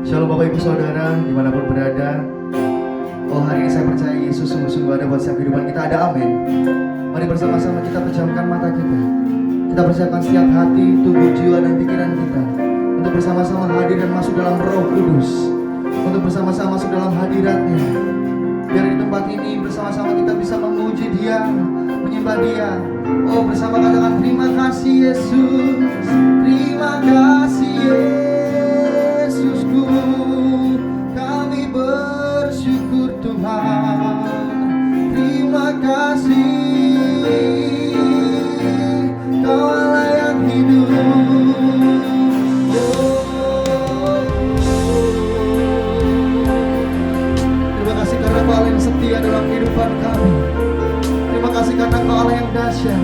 Shalom Bapak Ibu Saudara dimanapun berada. Oh, hari ini saya percaya Yesus sungguh-sungguh ada buat setiap kehidupan kita. Ada amin. Mari bersama-sama kita pejamkan mata kita. Kita persiapkan setiap hati, tubuh, jiwa, dan pikiran kita untuk bersama-sama hadir dan masuk dalam Roh Kudus, untuk bersama-sama masuk dalam hadiratnya. Biar di tempat ini bersama-sama kita bisa memuji Dia, menyembah Dia. Oh, bersama katakan terima kasih Yesus, terima kasih Yesusku. Kami bersyukur Tuhan, terima kasih. Kau Allah yang hidup. Terima kasih karena Kau Allah yang setia dalam kehidupan kami. Terima kasih karena Kau Allah yang dahsyat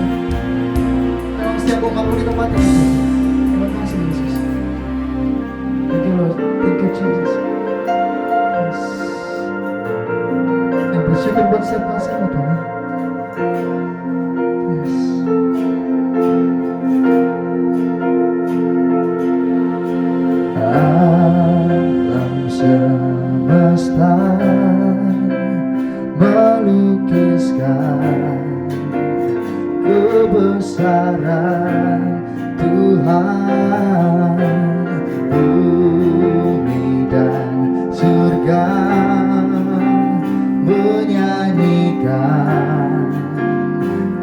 dalam setiap ungkapan di tempat ini. Terima kasih Yesus. Thank you Lord. Thank you Jesus. Yes. Yang bersyukur buat setiap kasih-Mu Tuhan. Yes. Alam semesta melukiskan kebesaran Tuhan. Bumi dan surga menyanyikan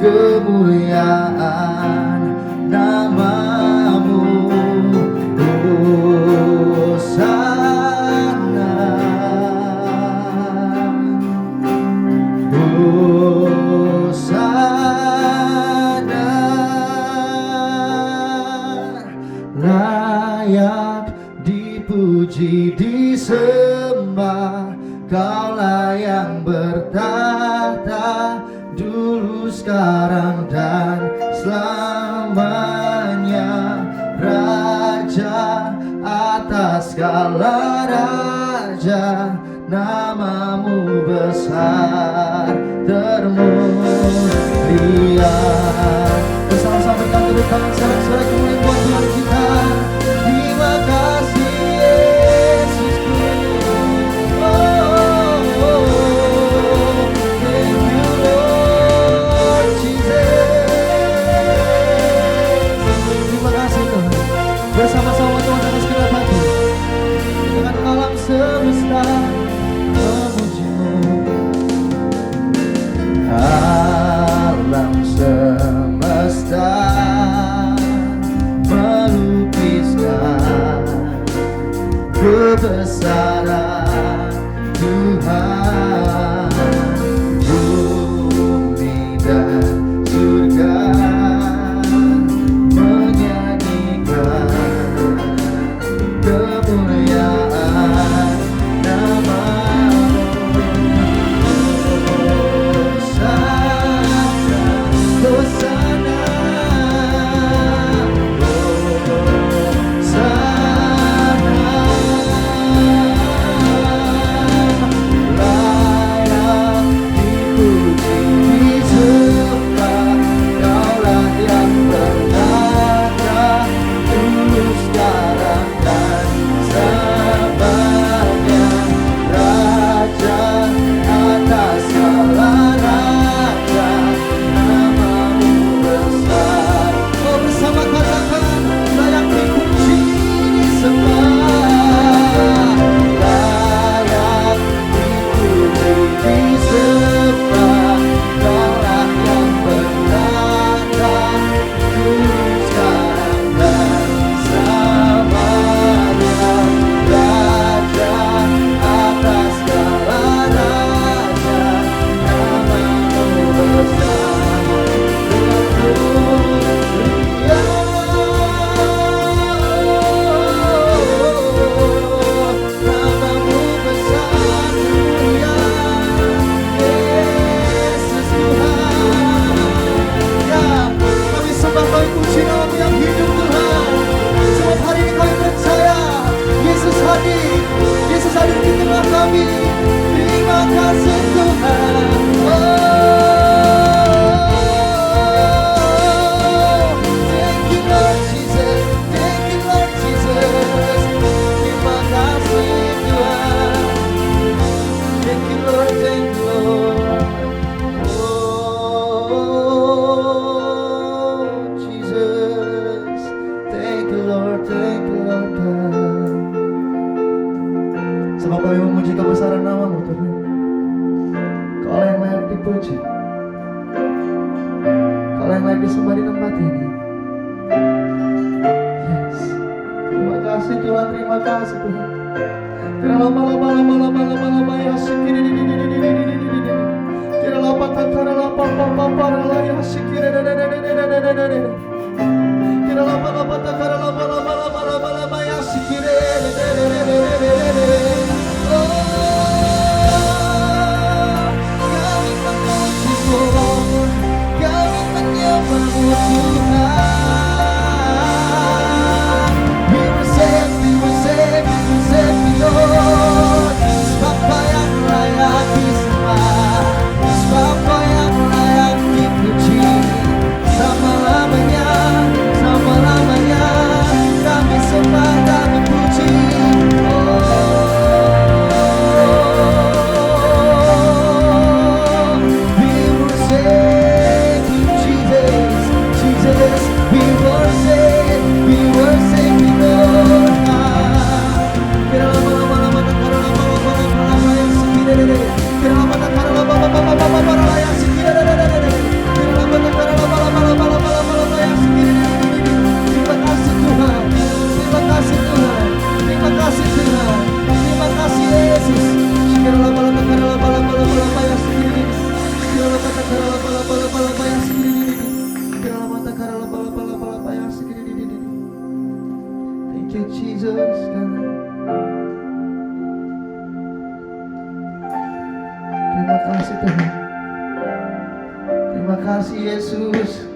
kemuliaan nama-Mu. Hosana, Hosana, layak dipuji disembah. Kaulah yang bertahta dulu, sekarang, dan selamanya. Raja atas segala raja, nama-Mu besar termulia. Bersama-sama berikan tepuk tangan sorak-sorai kemuliaan buat Tuhan kita. Terima kasih Yesusku. Thank you Lord Jesus. Terima kasih Tuhan. Bersama-sama Tuhan atas segala hati dengan alam semesta memuji-Mu. Alam semesta melukiskan kebesaran Tuhan. Bumi dan surga menyanyikan kemuliaan nama-Mu. Hosana, Hosana, Hosana, Sebab kami memuji kebesaran nama-Mu Tuhan. Kau yang layak dipuji, Kau yang layak disembah di tempat ini. Yes. Terima kasih Tuhan, terima kasih Tuhan. Kira lama ya sikiri kira lapa takara lapa papa ya sikiri kira lapa takara lapa ya sikiri. Kami memuji-Mu, kami menyembah-Mu Tuhan. We worship You Lord. Sebab Kau yang layak disembah, sebab Kau yang layak dipuji. Selama-lamanya kami sembah, kami puji. We worship You Jesus, Jesus. We worship You Lord. Kira lama-lama yang sekira. Kira lama-lama yang sekira. Kira lama-lama yang sekira. Terima kasih Tuhan, terima kasih Tuhan, terima kasih Tuhan, terima kasih Yesus. Kira lama-lama yang sekira. Kira lama-lama yang sekira. Kira lama-lama yang sekira. Thank you Jesus. Terima kasih Tuhan. Terima kasih Yesus.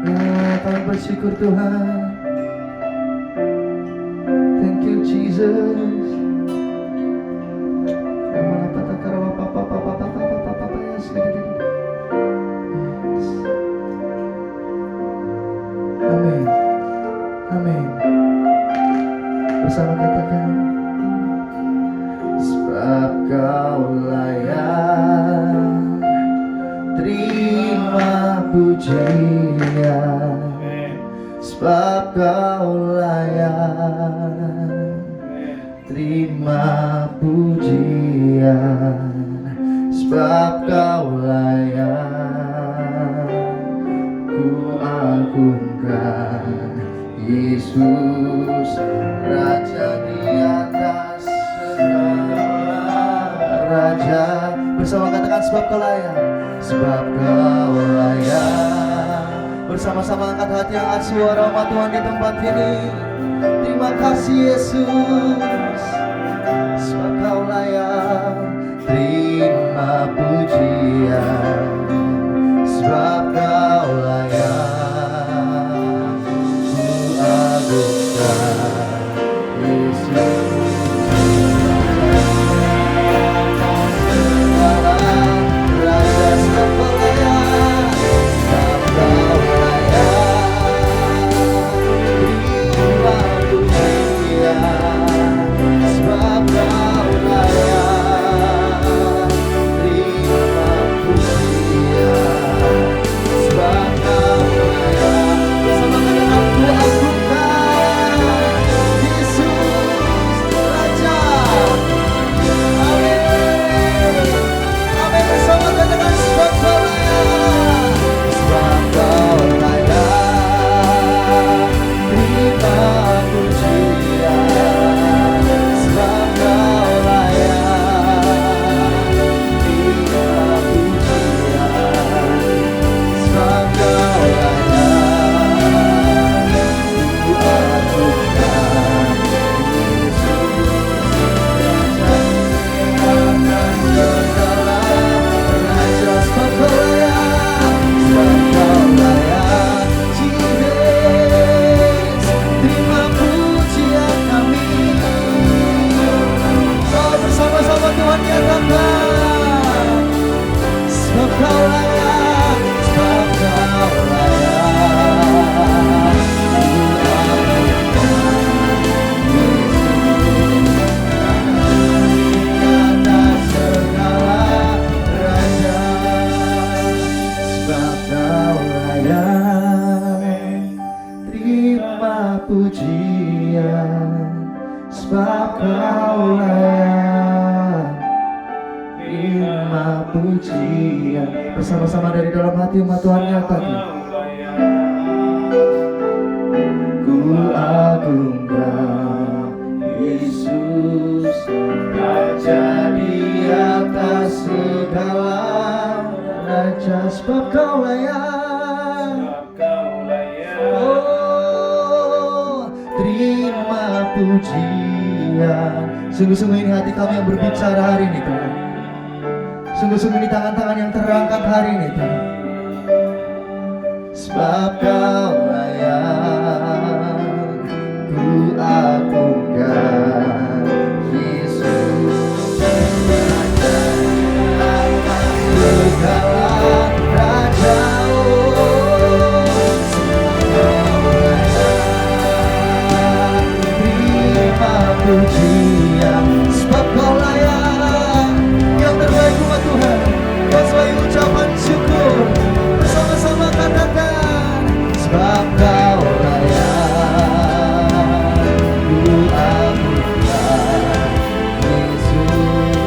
Ya, kami bersyukur Tuhan. Thank you Jesus. Amin. Amin. Bersama katakan, sebab Kau layak terima pujian, sebab Kau layak terima pujian, sebab Kau layak ku agungkan Yesus, Raja di atas segala raja. Bersama katakan, sebab Kau layak, sebab Kau layak. Bersama-sama angkat hati, angkat suara umat Tuhan di tempat ini. Terima kasih Yesus, sebab Kau layak terima pujian, sebab Kau layak ku agungkan Yesus. Sebab Kau layak terima pujian. pujian, sebab Kau layak. Terima pujian. Bersama-sama dari dalam hati umat Tuhan nyatakan, Ku agungkan Yesus, Raja di atas segala raja, sebab Kau layak. Oh, terima pujian. Sungguh-sungguh ini hati kami yang berbicara hari ini Tuhan. Sungguh-sungguh ini tangan-tangan yang terangkat hari ini Tuhan. Sebab Kau layak, ku agungkan Yesus, Raja atas segala raja. Terima pujian, sebab Kau layak. Yang terbaik umat Tuhan, kau sebagai ucapan syukur. Bersama-sama katakan, sebab Kau layak, ku agungkan Yesus,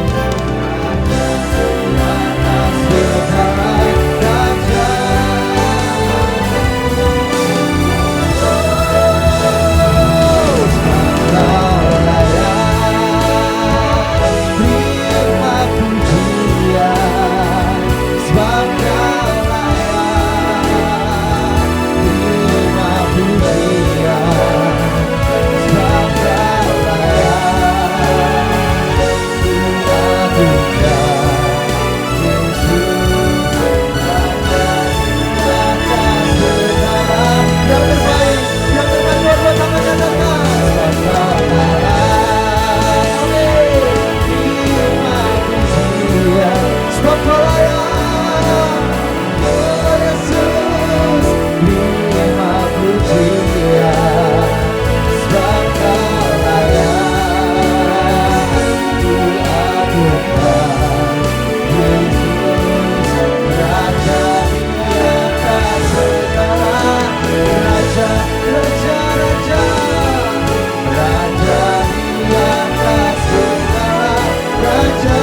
Raja di atas segala raja.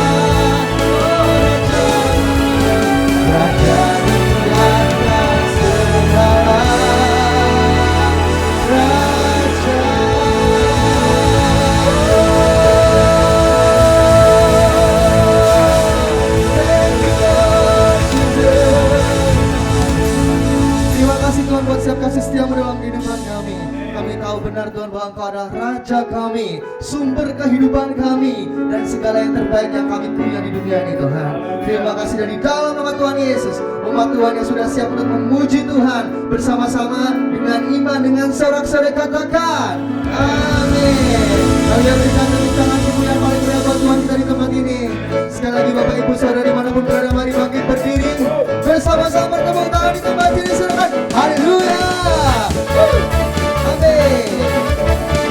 Buat setiap kasih setiamu dalam kehidupan kami. Kami tahu benar Tuhan bahwa Engkau adalah Raja kami, sumber kehidupan kami, dan segala yang terbaik yang kami punya di dunia ini Tuhan. Terima kasih dari dalam nama Tuhan Yesus, umat Tuhan yang sudah siap untuk memuji Tuhan bersama-sama dengan iman, dengan sorak-sorai katakan amin. Kami berikan tepuk tangan yang paling meriah buat Tuhan kita di tempat ini. Sekali lagi Bapak Ibu Saudara dimanapun berada, mari bangkit berdiri bersama-sama bertepuk tangan di tempat ini. Silakan. Haleluya. Amin.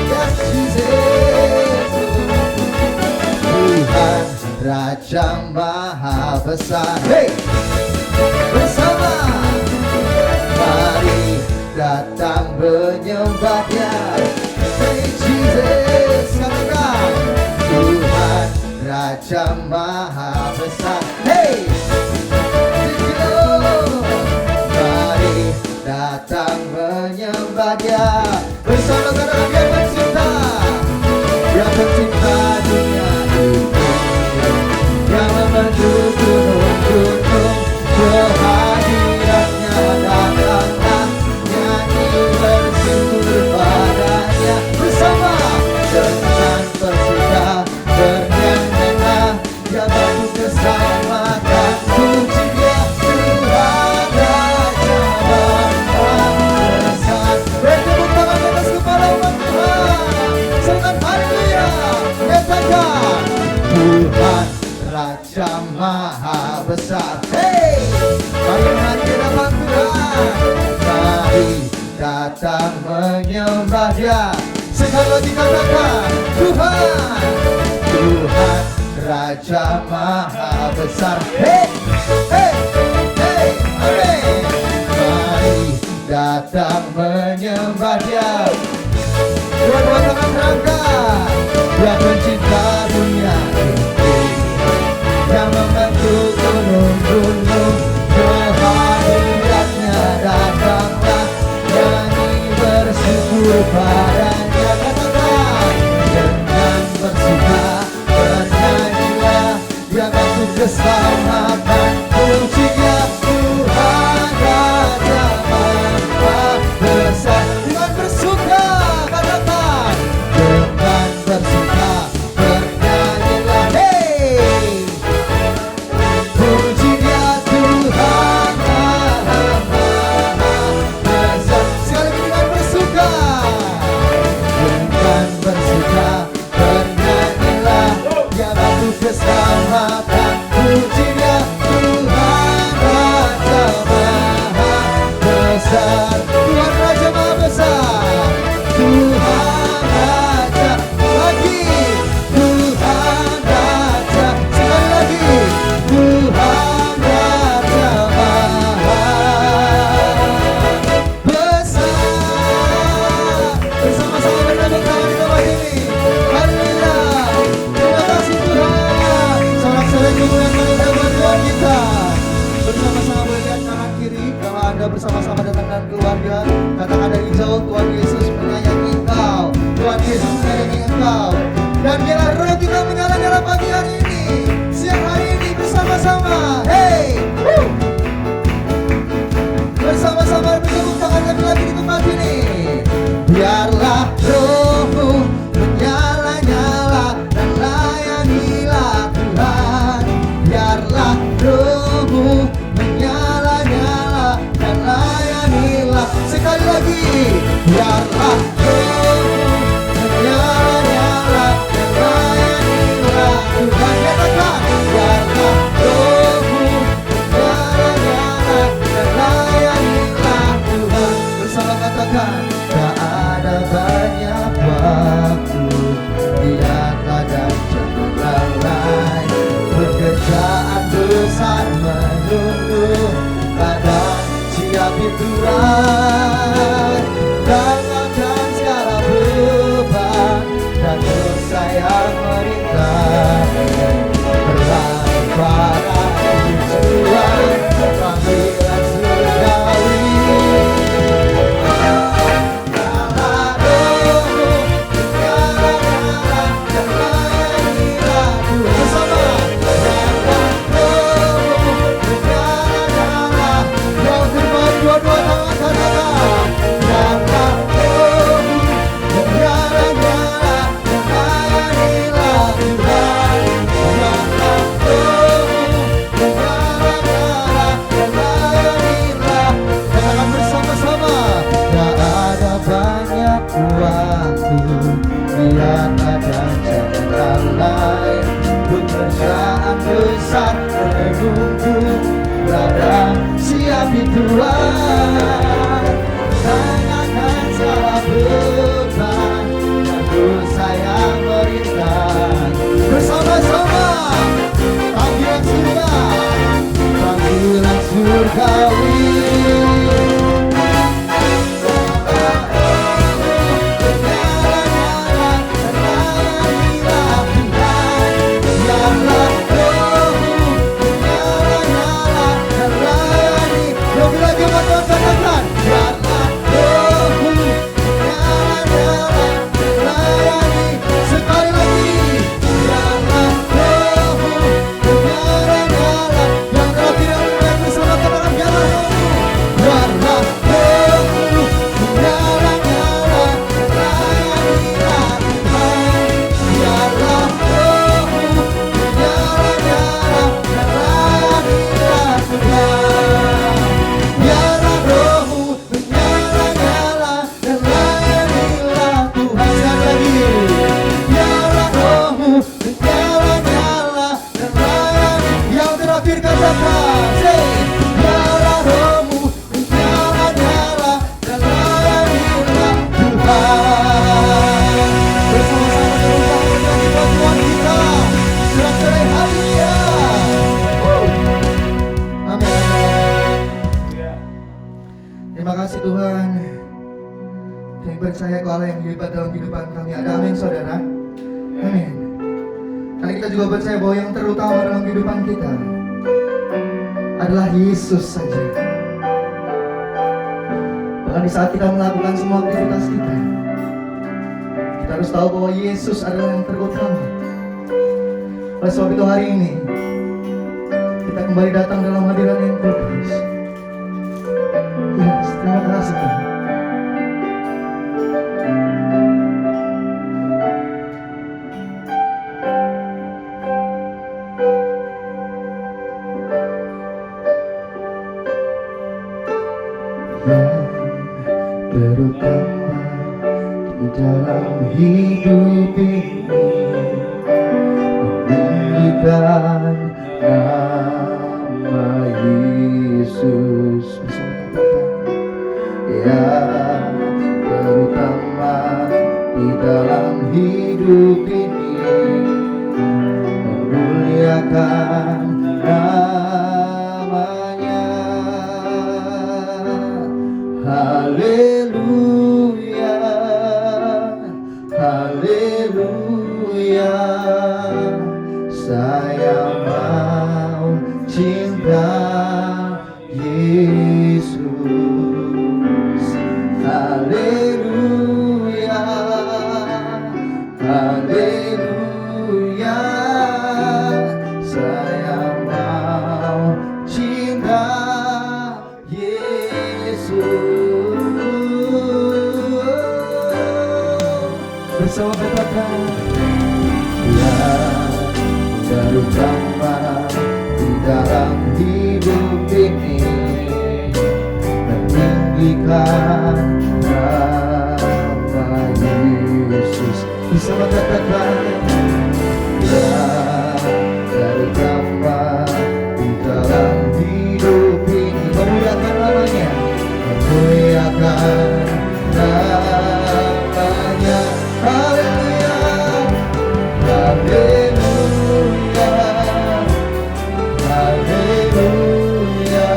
Yes, Jesus. Tuhan Raja Maha Besar. Hey. Bersama mari datang menyembah-Nya. Hey Jesus, katakan Tuhan Raja Maha Besar. Hey. Datang menyembah-Nya bersama karena Dia pencipta, Dia pencipta dunia ini, yang membentuk gunung-gunung. Kehadiran-Nya datanglah, nyanyi bersyukur padanya bersama dengan bersuka bernyanyilah, Dia bantu keselamatan puji Dia Tuhan Raja besar. Bertepuk tangan atas kepala umat Tuhan. Serta haleluya. Katakan Tuhan Raja Maha Besar. Hey, mari mari dalam Tuhan. Mari datang menyembah Dia. Sekali lagi katakan Tuhan, Tuhan Raja Maha Besar. Hey, hey, hey, amin. Mari datang menyembah Dia. bersama-sama datang dengan keluarga. Katakan dari jauh, Tuhan Yesus menyayangi engkau, Tuhan Yesus menyayangi engkau. Dan biarlah roh kita menyala-nyala pagi hari ini, siang hari ini bersama-sama. Hey, bersama-sama bertepuk tangan kami lagi di tempat ini. Biarlah rohmu menyala-nyala dan layanilah Tuhan. Biarlah rohmu menyala-nyala dan layanilah. Sekali lagi, biarlah rohmu menyala-nyala dan layanilah Tuhan. Katakan, biarlah rohmu menyala-nyala dan layanilah Tuhan. Bersama katakan, tak ada banyak waktu, lihatlah dan jangan lalai. Pekerjaan besar menunggu, kadang siapi Tuhan. Tangankan segala beban dan dosa yang merintah. Berlari pada tujuan, panggilan surgawi. Besar menunggu, berada siap di Tuhan. Tangankan segala beban dan dosa yang merintah. Bersama-sama panggilan surga, panggilan surgawi. Percaya kalau Allah yang hebat dalam kehidupan kami. Ada amin saudara? Amin. Karena kita juga percaya bahwa yang terutama dalam kehidupan kita adalah Yesus saja. Bahkan di saat kita melakukan semua aktivitas kita harus tahu bahwa Yesus adalah yang terutama. Oleh sebab itu hari ini kita kembali datang dalam hadirat yang kudus. Yes, terima kasih Tuhan. Terutama di dalam hidup ini, meninggikan nama Yesus. Ya, terutama di dalam hidup ini, memuliakan namanya. Haleluya, haleluya, saya mau cinta Yesus. haleluya. Saya mau cinta Yesus. Bersama katakan, terutama di dalam hidup ini, meninggikan nama Yesus. Bisa katakan, terutama di dalam hidup ini, memuliakan namanya, memuliakan namanya. Haleluya, haleluya, haleluya.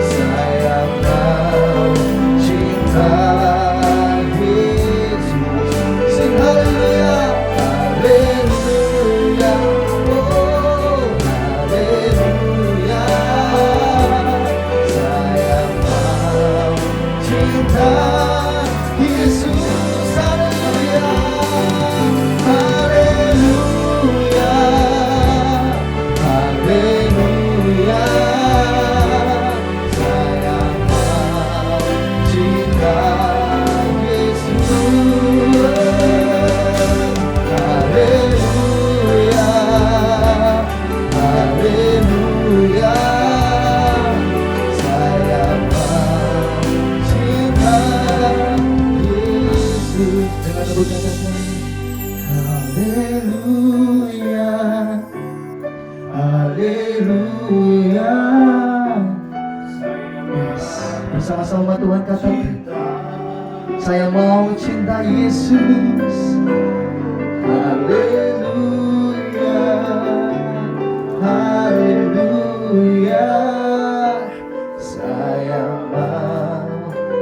Saya mau cinta Yesus. Sing haleluya, haleluya, oh haleluya. Saya mau cinta Yesus. Haleluya, haleluya, haleluya. Saya mau cinta Yesus. Haleluya, haleluya. Saya mau cinta Yesus. Dengan tepuk tangan. Haleluya, haleluya. Yes. Bersama-sama Tuhan katakan, saya mau cinta Yesus. Haleluya, haleluya. Saya mau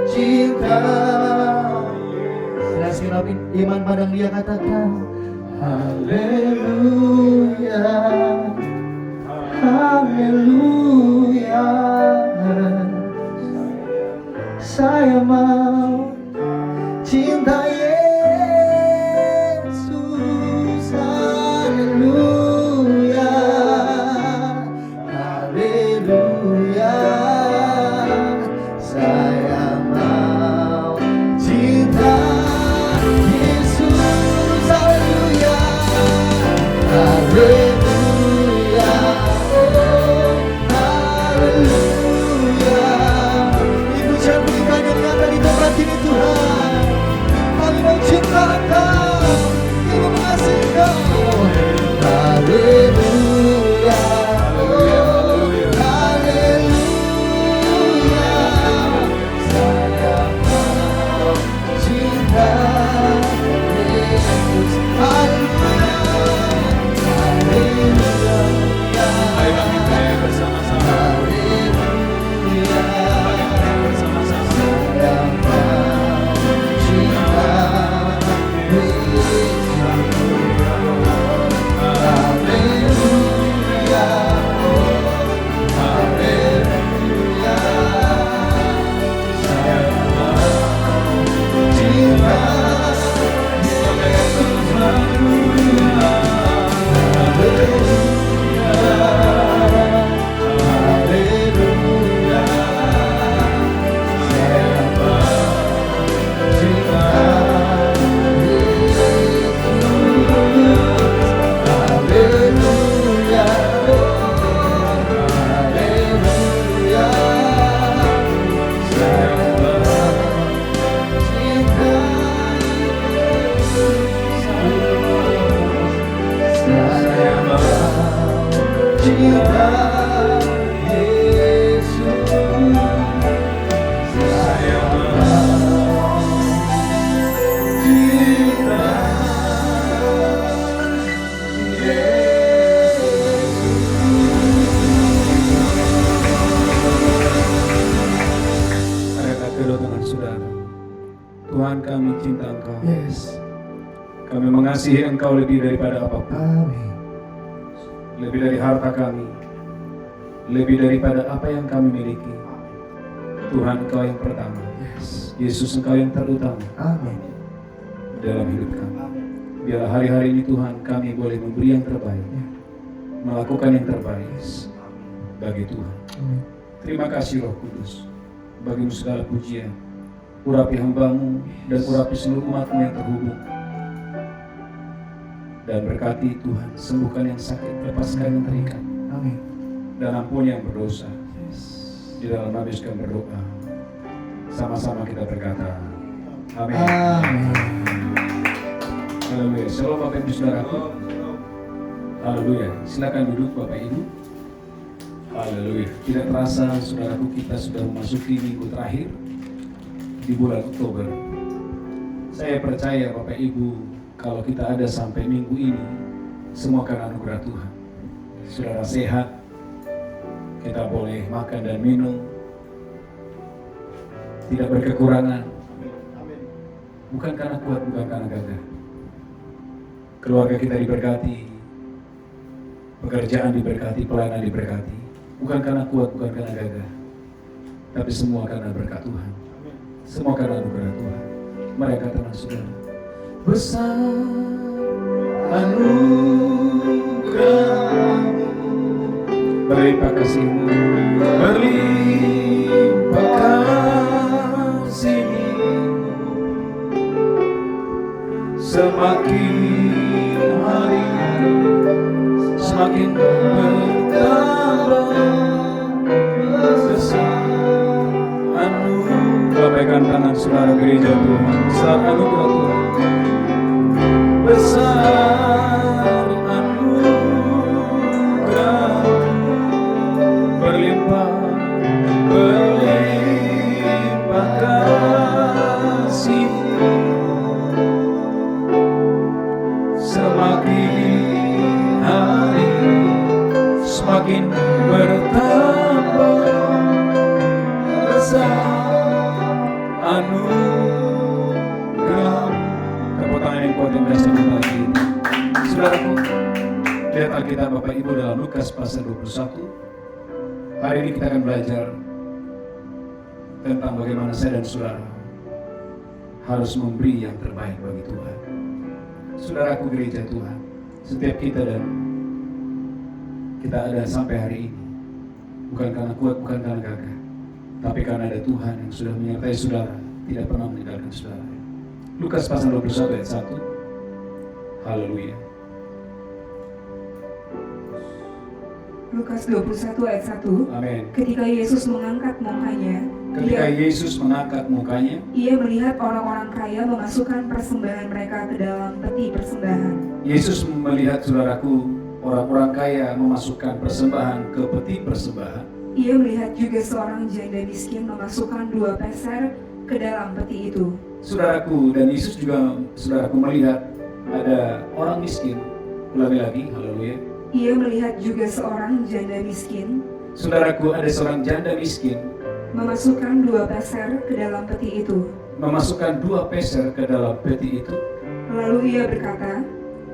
cinta. Dan segenap iman padang dia katakan, haleluya, haleluya. Saya mau cinta Yesus. Haleluya, haleluya. Saya mau cinta Yesus. Haleluya, haleluya, oh haleluya. Ibu jangan berikan yang nyata di tempat ini Tuhan. Kami mau cinta Engkau, kami mengasihi Engkau. Haleluya, oh haleluya. Saya mau cinta Yesus. Haleluya, haleluya. Mari kami pray bersama-sama. Haleluya. Mari kami pray bersama-sama. Saya mau cinta Yesus. Haleluya, oh haleluya. Saya mau cinta Yesus. Haleluya, haleluya. Saya mau cinta Yesus. Haleluya, oh haleluya. Saya mau cinta Yesus. Saya mau cinta Yesus. Saya mau cinta Adakah kedua tangan saudara? Tuhan, kami cinta Engkau. Yes. Kami mengasihi Engkau lebih daripada apapun. Amin. Lebih dari harta kami, lebih daripada apa yang kami miliki. Tuhan, Engkau yang pertama. Yes. Yesus, Engkau yang terutama Amin. dalam hidup kami. Biarlah hari-hari ini Tuhan kami boleh memberi yang terbaik, melakukan yang terbaik bagi Tuhan. Terima kasih Roh Kudus, bagimu segala pujian. Urapi hamba-Mu dan urapi seluruh umat-Mu yang terhubung. Dan berkati Tuhan, sembuhkan yang sakit, lepaskan yang terikat, Amin. dan ampuni yang berdosa. Di dalam nama Yesus kami berdoa. Sama-sama kita berkata, amin. Haleluya. Shalom Bapak Ibu Saudaraku. Haleluya. Silakan duduk Bapak Ibu. Haleluya. Tidak terasa saudaraku, kita sudah memasuki minggu terakhir di bulan Oktober. Saya percaya Bapak Ibu, kalau kita ada sampai minggu ini, semua karena anugerah Tuhan. Saudara sehat, kita boleh makan dan minum, tidak berkekurangan. Bukan karena kuat, bukan karena gagah. Keluarga kita diberkati, pekerjaan diberkati, pelayanan diberkati. Bukan karena kuat, bukan karena gagah, tapi semua karena berkat Tuhan. Semua karena anugerah Tuhan. Mari katakan saudara, besar anugerah-Mu, berlimpah kasih-Mu, berlimpah kasih-Mu, semakin hari semakin bertambah besar anugerah. Lambaikan tangan saudara gereja Tuhan, besar anugerah Tuhan, besar anugerah, berlimpah kasih, semakin hari semakin bertambah besar anugerah. Tepuk tangan yang kuat yang biasa kita lagi. Saudaraku, lihat Alkitab Bapak Ibu dalam Lukas pasal 21. Hari ini kita akan belajar tentang bagaimana saya dan saudara harus memberi yang terbaik bagi Tuhan. Saudaraku gereja Tuhan, setiap kita ada sampai hari ini bukan karena kuat, bukan karena gagah, tapi karena ada Tuhan yang sudah menyertai saudara, tidak pernah meninggalkan saudara. Lukas pasal 21 ayat 1. Haleluya. Lukas 21 ayat 1. Amin. Ketika Yesus mengangkat mukanya, ia melihat orang-orang kaya memasukkan persembahan mereka ke dalam peti persembahan. Yesus melihat saudaraku, orang-orang kaya memasukkan persembahan ke peti persembahan. Ia melihat juga seorang janda miskin memasukkan 2 peser ke dalam peti itu. Saudaraku, dan Yesus juga saudaraku melihat ada orang miskin. Ulangi lagi, haleluya. Ia melihat juga seorang janda miskin. Saudaraku, ada seorang janda miskin memasukkan 2 peser ke dalam peti itu. Memasukkan 2 peser ke dalam peti itu. Lalu ia berkata,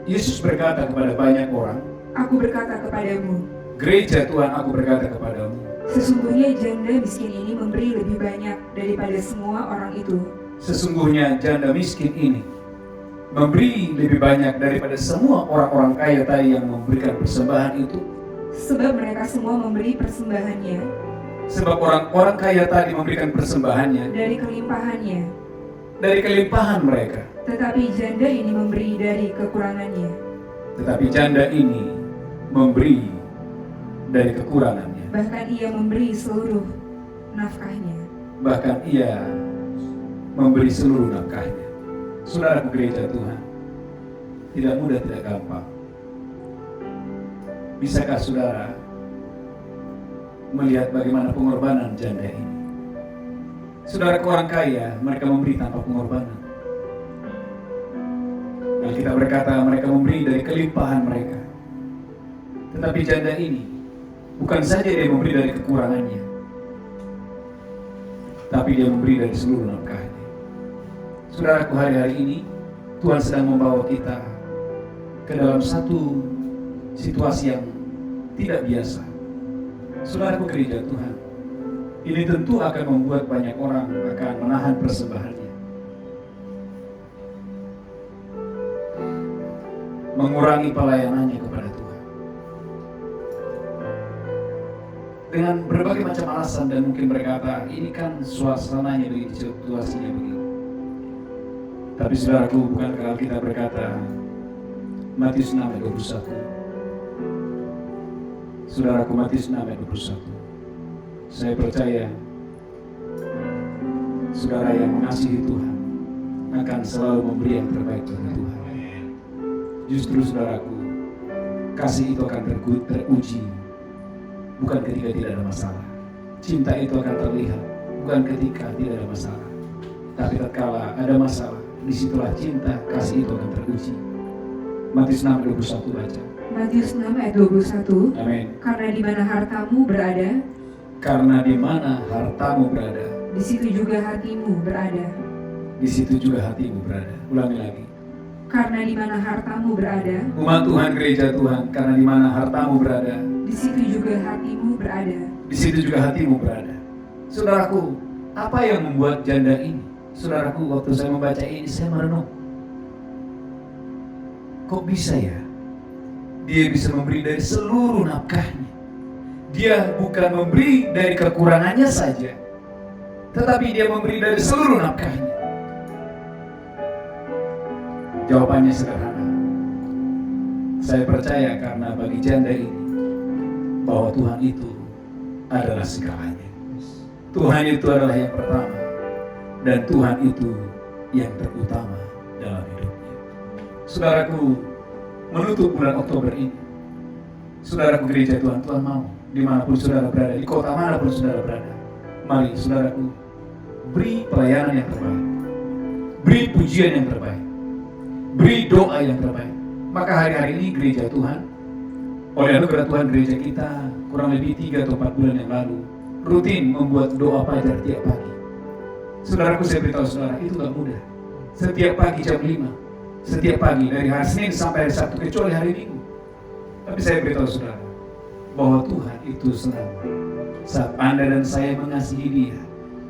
Yesus berkata kepada banyak orang, aku berkata kepadamu, gereja Tuhan, aku berkata kepadamu, sesungguhnya janda miskin ini memberi lebih banyak daripada semua orang itu. Sesungguhnya janda miskin ini memberi lebih banyak daripada semua orang-orang kaya tadi yang memberikan persembahan itu. Sebab mereka semua memberi persembahannya. Sebab orang-orang kaya tadi memberikan persembahannya dari kelimpahannya. Dari kelimpahan mereka. Tetapi janda ini memberi dari kekurangannya. Tetapi janda ini memberi dari kekurangannya. Bahkan ia memberi seluruh nafkahnya. Bahkan ia memberi seluruh nafkahnya. Saudaraku gereja Tuhan, tidak mudah, tidak gampang. Bisakah saudara melihat bagaimana pengorbanan janda ini? Saudaraku orang kaya, mereka memberi tanpa pengorbanan. Dan kita berkata mereka memberi dari kelimpahan mereka. Tetapi janda ini bukan saja dia memberi dari kekurangannya, tapi dia memberi dari seluruh nafkahnya. Saudaraku, hari-hari ini Tuhan sedang membawa kita ke dalam satu situasi yang tidak biasa. Saudaraku gereja Tuhan, ini tentu akan membuat banyak orang akan menahan persembahannya. mengurangi pelayanannya kepada Tuhan. Dengan berbagai macam alasan dan mungkin berkata, ini kan suasananya begini, situasinya begini. Tapi saudaraku, bukankah kita berkata, Matius 6 ayat 21. Saudaraku, Matius 6 ayat 21. Saya percaya saudara yang mengasihi Tuhan akan selalu memberi yang terbaik bagi Tuhan. Justru saudaraku, kasih itu akan teruji bukan ketika tidak ada masalah. Cinta itu akan terlihat bukan ketika tidak ada masalah. Tapi tatkala ada masalah, disitulah cinta kasih itu akan teruji. Matius 6 ayat 21 baca. Matius 6 ayat 21. Amin. Karena di mana hartamu berada, Karena di mana hartamu berada, di situ juga hatimu berada. di situ juga hatimu berada. Ulangi lagi. Karena di mana hartamu berada, Umat Tuhan, gereja Tuhan, karena di mana hartamu berada, di situ juga hatimu berada. di situ juga hatimu berada. Saudaraku, apa yang membuat janda ini? Saudaraku, waktu saya membaca ini, saya merenung. Kok bisa ya? Dia bisa memberi dari seluruh nafkahnya. Dia bukan memberi dari kekurangannya saja, tetapi dia memberi dari seluruh nafkahnya. Jawabannya sederhana. Saya percaya karena bagi janda ini, bahwa Tuhan itu adalah segalanya. Tuhan itu adalah yang pertama, dan Tuhan itu yang terutama dalam hidupnya. Saudaraku, menutup bulan Oktober ini, saudaraku gereja Tuhan, Tuhan mau dimanapun saudara berada, di kota manapun saudara berada, mari saudaraku, beri pelayanan yang terbaik, beri pujian yang terbaik, beri doa yang terbaik. Maka hari-hari ini gereja Tuhan, oleh anugerah Tuhan, gereja kita kurang lebih 3 atau 4 bulan yang lalu rutin membuat doa fajar tiap pagi. Saudaraku, saya beritahu saudara, itu gak mudah. Setiap pagi jam 5, setiap pagi dari hari Senin sampai hari Sabtu, kecuali hari Minggu. Tapi saya beritahu saudara bahwa Tuhan itu senang saat Anda dan saya mengasihi Dia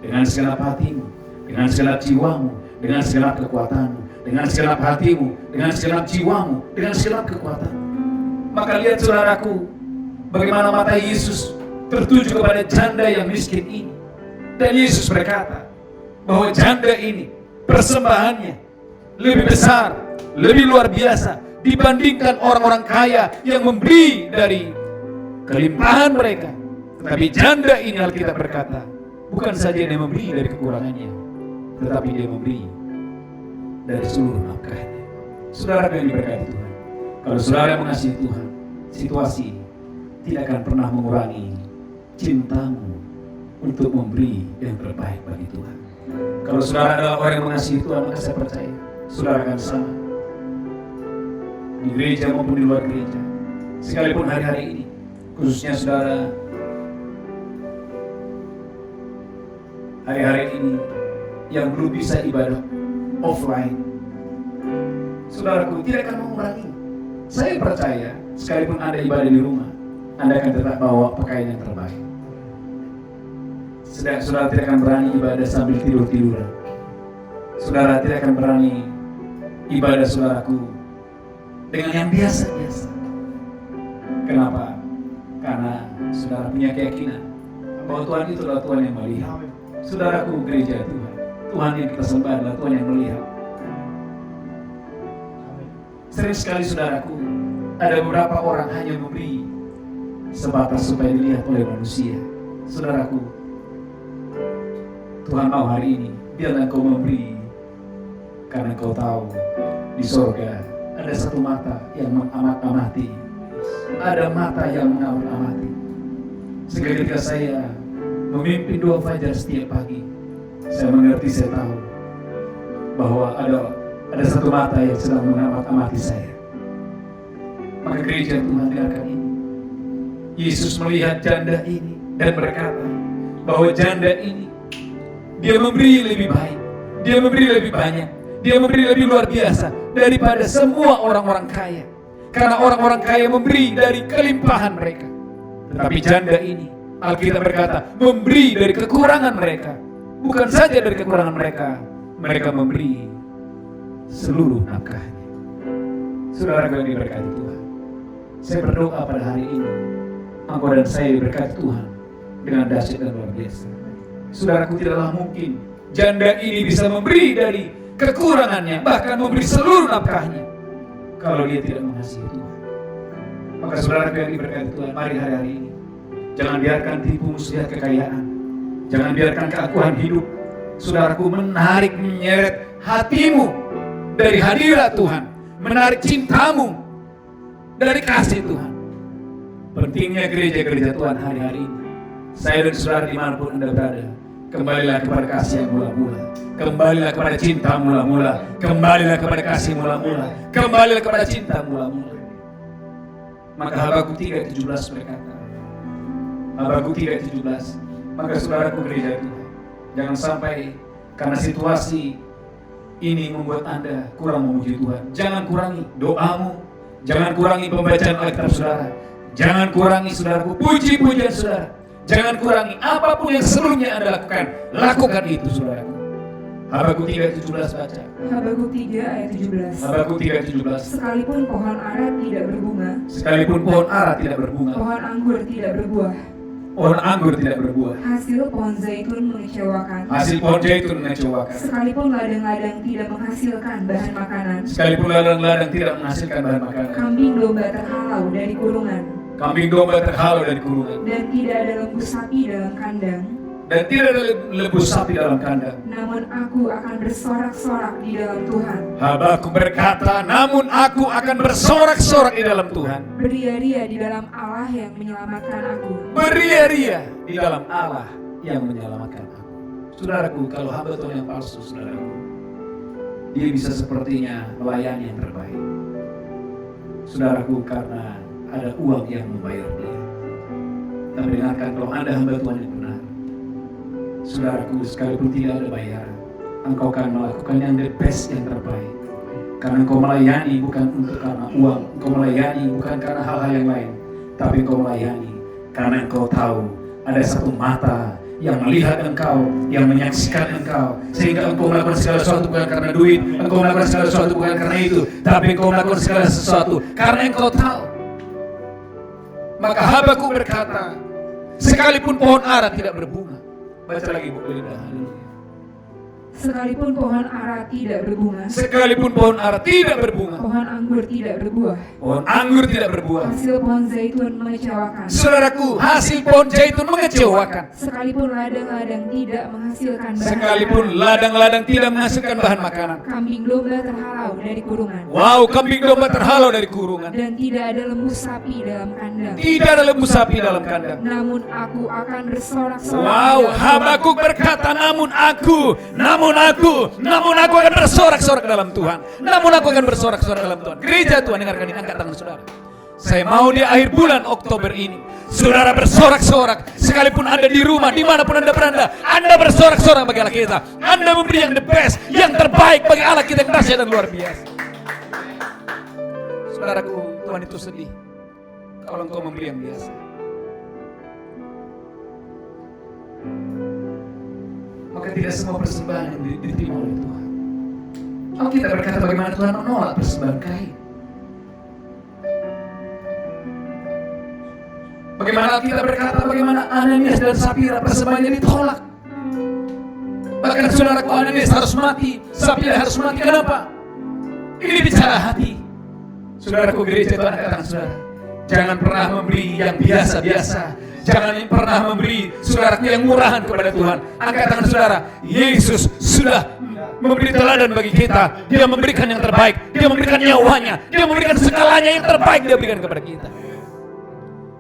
dengan segenap hatimu, dengan segenap jiwamu, dengan segenap kekuatanmu, dengan segenap hatimu, dengan segenap jiwamu, dengan segenap kekuatanmu. Maka lihat saudaraku, bagaimana mata Yesus tertuju kepada janda yang miskin ini. Dan Yesus berkata bahwa janda ini persembahannya lebih besar, lebih luar biasa dibandingkan orang-orang kaya yang memberi dari kelimpahan mereka. Tetapi janda ini, Alkitab berkata, bukan saja dia memberi dari kekurangannya, tetapi dia memberi dari seluruh nafkahnya. Saudara yang diberkati Tuhan, kalau saudara mengasihi Tuhan, situasi tidak akan pernah mengurangi cintamu untuk memberi yang terbaik bagi Tuhan. Kalau saudara adalah orang yang mengasihi Tuhan, maka saya percaya saudara akan sama di gereja maupun di luar gereja. Sekalipun hari-hari ini, khususnya saudara hari-hari ini yang belum bisa ibadah offline, saudaraku, tidak akan mengurangi. Saya percaya sekalipun Anda ibadah di rumah, Anda akan tetap bawa pakaian yang terbaik. Saudara tidak akan berani ibadah sambil tidur-tiduran. Saudara tidak akan berani ibadah, saudaraku, dengan yang biasa-biasa. Kenapa? Karena saudara punya keyakinan bahwa Tuhan itu adalah Tuhan yang melihat. Saudaraku, gereja Tuhan, Tuhan yang kita sembah adalah Tuhan yang melihat. Sering sekali saudaraku, ada beberapa orang hanya memberi sebatas supaya dilihat oleh manusia. Saudaraku, Tuhan mau hari ini, biarlah engkau memberi, karena engkau tahu di sorga ada satu mata yang mengamat-amati, ada mata yang mengamat-amati. Sehingga ketika saya memimpin doa fajar setiap pagi, saya mengerti, saya tahu bahwa ada satu mata yang sedang mengamat-amati saya. Maka gereja Tuhan, dengarkan ini. Yesus melihat janda ini dan berkata bahwa janda ini, dia memberi lebih baik, dia memberi lebih banyak, dia memberi lebih luar biasa daripada semua orang-orang kaya. Karena orang-orang kaya memberi dari kelimpahan mereka, tetapi janda ini, Alkitab berkata, memberi dari kekurangan mereka. Bukan saja dari kekurangan mereka, mereka memberi seluruh nafkahnya. Saudaraku yang diberkati Tuhan, saya berdoa pada hari ini, engkau dan saya diberkati Tuhan dengan dahsyat dan luar biasa. Saudaraku, tidaklah mungkin janda ini bisa memberi dari kekurangannya, bahkan memberi seluruh nafkahnya, kalau dia tidak mengasihi Tuhan. Maka saudaraku yang diberkati Tuhan, mari hari-hari ini jangan biarkan tipu muslihat kekayaan, jangan biarkan keakuan hidup, saudaraku, menarik menyeret hatimu dari hadirat Tuhan, menarik cintamu dari kasih Tuhan. Pentingnya gereja-gereja Tuhan hari-hari ini, saya dan saudara dimanapun Anda berada, kembalilah kepada kasih yang mula-mula, kembalilah kepada cinta mula-mula, kembalilah kepada kasih mula-mula, kembalilah kepada cinta mula-mula. Maka Habakuk 3:17 berkata, Habakuk 3:17, maka saudaraku gereja Tuhan, jangan sampai karena situasi ini membuat Anda kurang memuji Tuhan. Jangan kurangi doamu, jangan kurangi pembacaan Alkitab saudara, jangan kurangi saudaraku puji-pujian saudara, jangan kurangi apapun yang sebelumnya Anda lakukan, lakukan itu saudaraku. Habakuk 3:17 baca. Habakuk 3 ayat 17. Habakuk 3:17. Sekalipun pohon ara tidak berbunga, Sekalipun pohon ara tidak berbunga, pohon anggur tidak berbuah, pohon anggur tidak berbuah, hasil pohon zaitun mengecewakan, hasil pohon zaitun mengecewakan, sekalipun ladang-ladang tidak menghasilkan bahan makanan, sekalipun ladang-ladang tidak menghasilkan bahan makanan, kambing domba terhalau dari kurungan, kambing domba terhalau dari kurungan, dan tidak ada lembu sapi dalam kandang, dan tidak ada lembu sapi dalam kandang. namun aku akan bersorak-sorak di dalam Tuhan. Habakuk berkata, namun aku akan bersorak-sorak di dalam Tuhan. Beria-ria di dalam Allah yang menyelamatkan aku. Beria-ria di dalam Allah yang menyelamatkan aku. Saudaraku, kalau hamba Tuhan yang palsu, saudaraku, dia bisa sepertinya melayani yang terbaik. Saudaraku, karena ada uang yang membayar dia. Tapi dengarkan, kalau Anda hamba Tuhan yang benar, saudaraku, sekalipun tidak ada bayaran, engkau akan melakukan yang the best, yang terbaik. Karena engkau melayani bukan untuk karena uang, engkau melayani bukan karena hal-hal yang lain, tapi engkau melayani karena engkau tahu ada satu mata yang melihat engkau, yang menyaksikan engkau, sehingga engkau melakukan segala sesuatu bukan karena duit, engkau melakukan segala sesuatu bukan karena itu, tapi engkau melakukan segala sesuatu karena engkau tahu. Maka Habakuk berkata, sekalipun pohon ara tidak berbunga. Baca lagi Bu Belinda. Sekalipun pohon ara tidak berbunga, Sekalipun pohon ara tidak berbunga, pohon anggur tidak berbuah, pohon anggur tidak berbuah, hasil pohon zaitun mengecewakan, saudaraku, hasil pohon zaitun mengecewakan. sekalipun ladang-ladang tidak menghasilkan bahan Sekalipun makanan, ladang-ladang tidak menghasilkan bahan makanan. kambing domba terhalau dari kurungan, Wow, kambing domba terhalau dari kurungan. dan tidak ada lembu sapi dalam kandang, Tidak ada lembu sapi dalam kandang. namun aku akan bersorak-sorak. Wow, di dalam Tuhan. Habakuk berkata, namun aku akan bersorak-sorak dalam Tuhan. Namun aku akan bersorak-sorak dalam Tuhan. Gereja Tuhan, dengarkan ini, angkat tangan saudara. Saya mau di akhir bulan Oktober ini, saudara bersorak-sorak. Sekalipun Anda di rumah, dimanapun Anda berada, Anda bersorak-sorak bagi Allah kita. Anda memberi yang the best, yang terbaik bagi Allah kita yang dahsyat dan luar biasa. Saudaraku, Tuhan itu sedih kalau engkau memberi yang biasa. Maka tidak semua persembahan yang diterima oleh Tuhan. Alkitab berkata bagaimana Tuhan menolak persembahan kain. Bagaimana Alkitab berkata bagaimana Ananias dan Sapira persembahannya ditolak. Bahkan saudaraku, Ananias harus mati, Sapira harus mati. Kenapa? Ini bicara hati. Saudaraku, gereja Tuhan, katakan saudara, jangan pernah memberi yang biasa-biasa. Jangan pernah memberi, saudaraku, yang murahan kepada Tuhan. Angkat tangan saudara. Yesus sudah memberi teladan bagi kita. Dia memberikan yang terbaik. Dia memberikan nyawanya. Dia memberikan segalanya yang terbaik. Dia berikan kepada kita.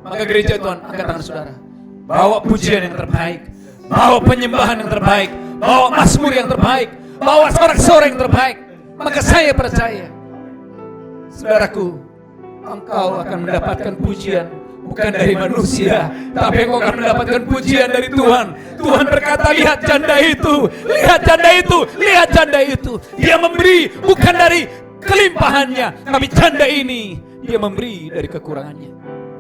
Maka gereja Tuhan, angkat tangan saudara. Bawa pujian yang terbaik. Bawa penyembahan yang terbaik. Bawa mazmur yang terbaik. Bawa sorak-sorai yang terbaik. Maka saya percaya, saudaraku, engkau akan mendapatkan pujian bukan dari manusia, tapi engkau akan mendapatkan pujian dari Tuhan. Tuhan berkata, lihat janda itu, lihat janda itu, lihat janda itu. Dia memberi bukan dari kelimpahannya, tapi janda ini dia memberi dari kekurangannya.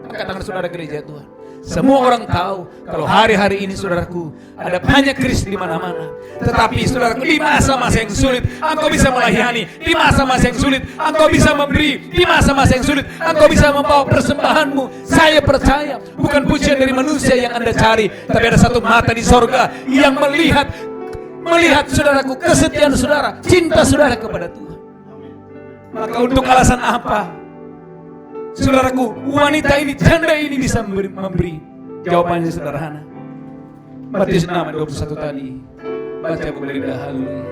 Angkat tangan saudara gereja Tuhan. Semua orang tahu kalau hari-hari ini saudaraku ada banyak krisis di mana-mana. Tetapi saudaraku, di masa-masa yang sulit Engkau bisa melayani. Di masa-masa yang sulit Engkau bisa memberi. Di masa-masa yang sulit Engkau bisa membawa persembahanmu. Saya percaya bukan pujian dari manusia yang Anda cari, tapi ada satu mata di sorga yang melihat saudaraku kesetiaan saudara, cinta saudara kepada Tuhan. Maka untuk alasan apa saudaraku, wanita ini, janda ini bisa memberi? Jawabannya sederhana. Matius 6 ayat 21 tadi. Baca kembali dah, haleluya.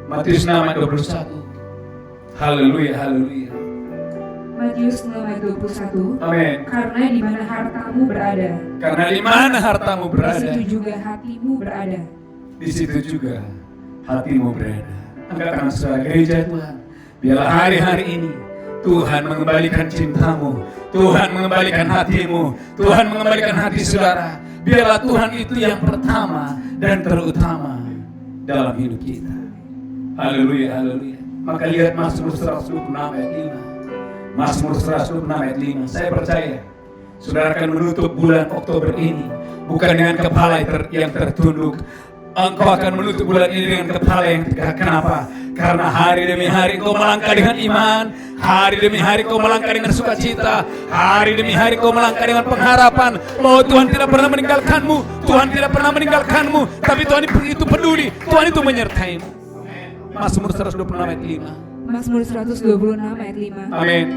Matius 6 ayat 21. Haleluya, haleluya. Matius 6 ayat 21. Amin. Karena di mana hartamu berada, Karena di mana hartamu di berada, situ juga hatimu berada. di situ juga hatimu berada. Angkat tangan saudara, gereja Tuhan. Biarlah hari-hari ini Tuhan mengembalikan cintamu, Tuhan mengembalikan hatimu, Tuhan mengembalikan hati saudara. Biarlah Tuhan itu yang pertama dan terutama dalam hidup kita. Haleluya, haleluya. Maka lihat Mazmur 126 ayat 5. Mazmur 126 ayat 5. Saya percaya saudara akan menutup bulan Oktober ini bukan dengan kepala yang tertunduk. Engkau akan menutup bulan ini dengan kepala yang tegak. Kenapa? Karena hari demi hari engkau melangkah dengan iman, hari demi hari engkau melangkah dengan sukacita, hari demi hari engkau melangkah dengan pengharapan bahwa Tuhan tidak pernah meninggalkanmu, Tuhan tidak pernah meninggalkanmu, tapi Tuhan itu peduli, Tuhan itu menyertaimu. Mazmur 126 ayat 5. Mazmur 126 ayat 5. Amin.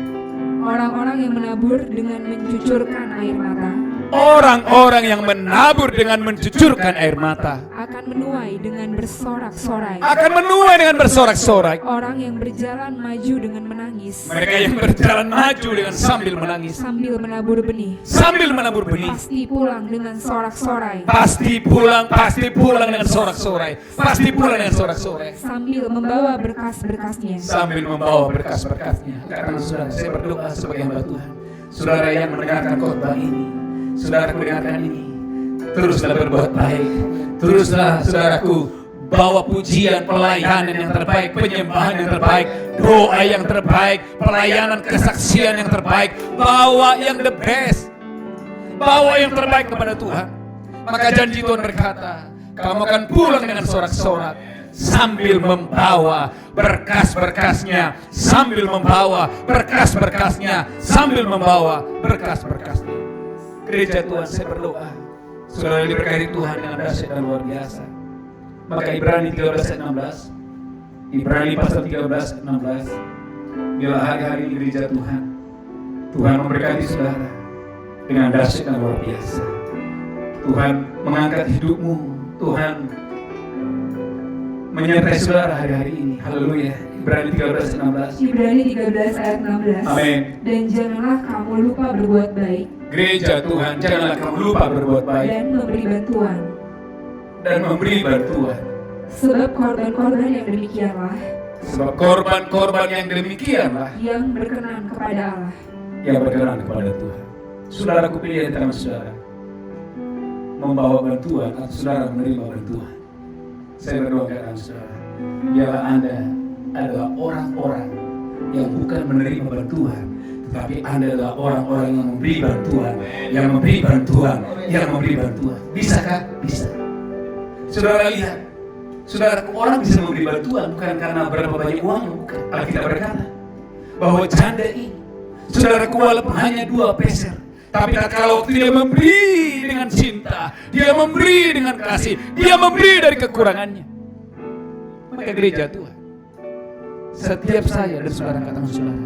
Orang-orang yang menabur dengan mencucurkan air mata Orang-orang yang menabur dengan mencucurkan air mata akan menuai dengan bersorak-sorai. akan menuai dengan bersorak-sorai. Orang yang berjalan maju dengan menangis, Mereka yang berjalan maju dengan sambil menangis, sambil menabur benih, sambil menabur benih, pasti pulang dengan sorak-sorai. pasti pulang dengan sorak-sorai, pasti pulang dengan sorak-sorai, Sambil membawa berkas-berkasnya. sambil membawa berkas-berkasnya. Karena saudara, saya berdoa sebagai hamba Tuhan, saudara yang mendengarkan khotbah ini, saudara mendengarkan ini, teruslah berbuat baik, teruslah saudaraku bawa pujian, pelayanan yang terbaik, penyembahan yang terbaik, doa yang terbaik, pelayanan kesaksian yang terbaik, bawa yang the best, bawa yang terbaik kepada Tuhan. Maka janji Tuhan berkata, kamu akan pulang dengan sorak-sorak, sambil membawa berkas-berkasnya, sambil membawa berkas-berkasnya, sambil membawa berkas-berkasnya. Gereja Tuhan, saya berdoa saudara diberkati Tuhan dengan dahsyat dan luar biasa. Maka Ibrani 13 ayat 16, Ibrani pasal 13 ayat 16, bila hari-hari ini gereja Tuhan, Tuhan memberkati saudara dengan dahsyat dan luar biasa. Tuhan mengangkat hidupmu, Tuhan menyertai saudara hari-hari ini. Haleluya. Ibrani 13 ayat 16. Ibrani 13 ayat 16. Amin. Dan janganlah kamu lupa berbuat baik Gereja Tuhan, janganlah kamu lupa berbuat baik dan memberi bantuan. dan memberi bantuan. Sebab korban-korban yang demikianlah Sebab korban-korban yang demikianlah yang berkenan kepada Allah. yang berkenan kepada Tuhan. Saudara, aku pilih di tangan saudara membawa bantuan atau saudara menerima bantuan. Saya berdoa kepada saudara, biarlah Anda adalah orang-orang yang bukan menerima bantuan, tetapi Anda adalah orang-orang yang memberi bantuan, yang memberi bantuan, yang memberi bantuan. Bisakah? Bisa. Saudara lihat, saudara, orang bisa memberi bantuan bukan karena berapa banyak uangnya, bukan. Alkitab berkata bahwa janda ini, saudaraku, walaupun hanya 2 peser, tapi kalau dia memberi dengan cinta, dia memberi dengan kasih, dia memberi dari kekurangannya. Maka gereja Tuhan, setiap saya dan saudara, katakan saudara,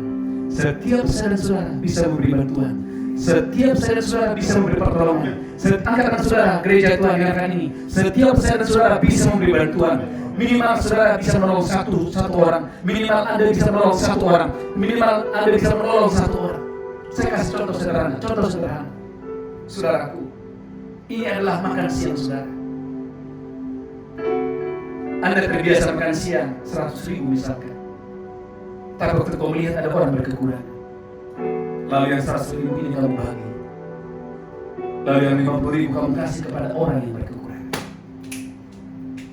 setiap saya dan saudara bisa memberi bantuan, setiap saya dan saudara bisa memberi pertolongan. Angkatan saudara, gereja Tuhan dengarkan ini, setiap saya dan saudara bisa memberi bantuan. Minimal saudara bisa menolong satu orang, minimal Anda bisa menolong satu orang, minimal Anda bisa menolong satu orang. Saya kasih contoh sederhana, saudaraku, ini adalah makan siang saudara. Anda terbiasa makan siang 100.000 misalkan, tapi waktu kau melihat ada orang berkekurangan, lalu yang 100.000 ini kamu bagi, lalu yang 50.000 kamu kasih kepada orang yang berkekurangan.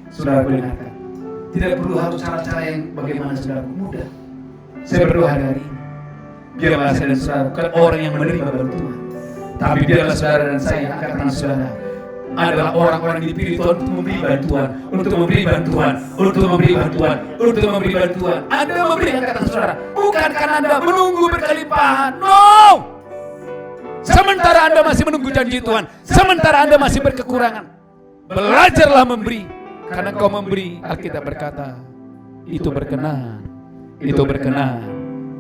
Saudara dengarkan, tidak perlu harus cara-cara yang bagaimana saudara, mudah. Saya berdoa hari ini, biarlah saya dan saudara bukan orang yang menerima bantuan, Tapi biarlah saudara dan saya, angkat tangan saudara, adalah orang-orang yang dipilih Tuhan untuk memberi bantuan, untuk memberi bantuan, untuk memberi bantuan, untuk memberi bantuan. Anda memberi, angkat tangan saudara, bukan karena Anda menunggu berkelimpahan. No! Sementara Anda masih menunggu janji Tuhan, sementara Anda masih berkekurangan, belajarlah memberi. Karena kau memberi, Alkitab berkata, itu berkenan, itu berkenan,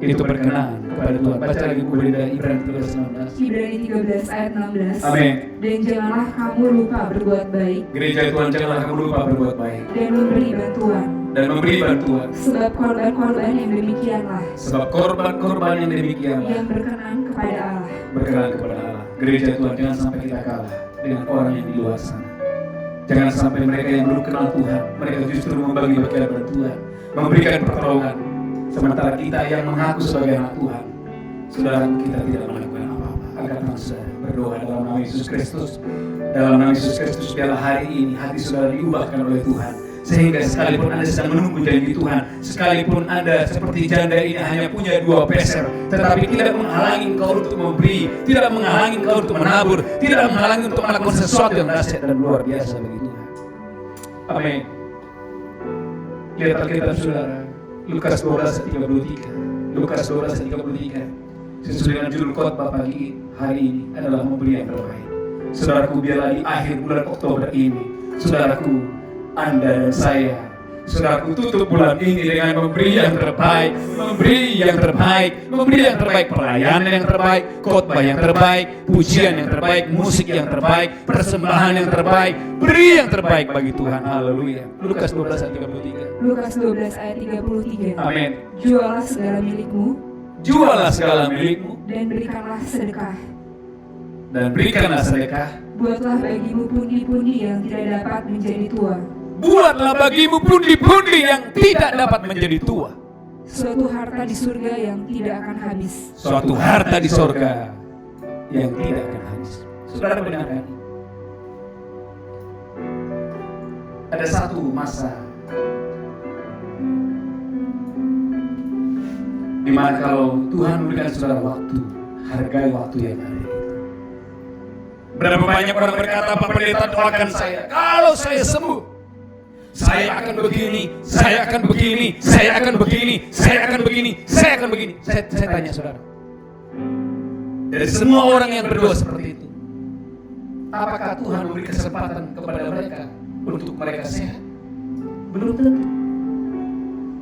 itu berkenan kepada Tuhan. Baca lagi Bu Brenda, Ibrani 13:16. Ibrani 13 ayat 16. Amin. Dan janganlah kamu lupa berbuat baik Gereja Tuhan, janganlah kamu lupa berbuat baik dan memberi bantuan. dan memberi bantuan. Sebab korban-korban yang demikianlah Sebab korban-korban yang demikianlah yang berkenan kepada Allah. berkenan kepada Allah. Gereja Tuhan, jangan sampai kita kalah dengan orang yang di luar sana. Jangan sampai mereka yang belum kenal Tuhan, mereka justru membagi bagian bantuan, memberikan pertolongan, sementara kita yang mengaku sebagai anak Tuhan, saudara, kita tidak melakukan apa-apa. Angkat tangan saudara, berdoa dalam nama Yesus Kristus. Dalam nama Yesus Kristus, biarlah hari ini hati saudara diubahkan oleh Tuhan, sehingga sekalipun Anda sedang menunggu janji Tuhan, sekalipun Anda seperti janda ini hanya punya 2 peser, tetapi tidak menghalangi engkau untuk memberi, tidak menghalangi engkau untuk menabur, tidak menghalangi untuk melakukan sesuatu yang dahsyat dan luar biasa bagi Tuhan. Amin. Lihat Alkitab saudara, Lukas 12:33. Lukas 12:33. Sesuai dengan judul khotbah pagi hari ini adalah memberi yang terbaik. Saudaraku, biarlah di akhir bulan Oktober ini, saudaraku, Anda dan saya, saudaraku, tutup bulan ini dengan memberi yang terbaik, memberi yang terbaik, memberi yang terbaik, pelayanan yang terbaik, khotbah yang terbaik, pujian yang terbaik, musik yang terbaik, persembahan yang terbaik, beri yang terbaik bagi Tuhan. Haleluya. Lukas 12:33. Lukas 12 ayat 33. Amin. Jualah segala milikmu Jualah segala milikmu dan berikanlah sedekah. dan berikanlah sedekah. Buatlah bagimu pundi-pundi yang tidak dapat menjadi tua, Buatlah bagimu pundi-pundi yang tidak dapat menjadi tua. suatu harta di surga yang tidak akan habis. Suatu harta di sorga yang tidak akan habis. Saudara mendengarkan? Ada satu masa di mana kalau Tuhan memberikan saudara waktu, hargai waktu yang ada. Berapa banyak orang berkata, Pak Pendeta doakan saya, kalau saya sembuh, saya akan begini, saya akan begini, saya akan begini, saya akan begini, saya akan begini. Saya tanya saudara, dari semua orang yang berdoa seperti itu, apakah Tuhan memberi kesempatan kepada mereka untuk mereka sehat? Belum tentu.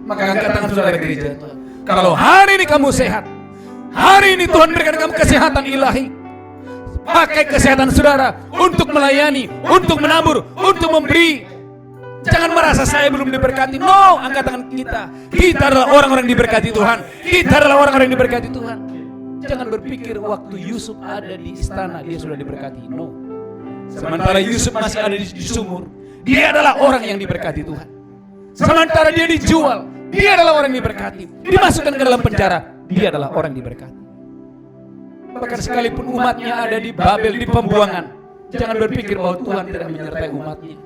Maka angkat tangan saudara gereja Tuhan. Kalau hari ini kamu sehat, hari ini Tuhan berikan kamu kesehatan ilahi, pakai kesehatan saudara untuk melayani, untuk menabur, untuk memberi. Jangan merasa saya belum diberkati. No, angkat tangan kita. Kita adalah orang-orang yang diberkati Tuhan. Kita adalah orang-orang yang diberkati Tuhan. Jangan berpikir waktu Yusuf ada di istana dia sudah diberkati. No. Sementara Yusuf masih ada di sumur, dia adalah orang yang diberkati Tuhan. Sementara dia dijual, dia adalah orang yang diberkati. Dimasukkan ke dalam penjara, dia adalah orang yang diberkati. Bahkan sekalipun umatnya ada di Babel, di pembuangan, jangan berpikir bahwa Tuhan tidak menyertai umatnya.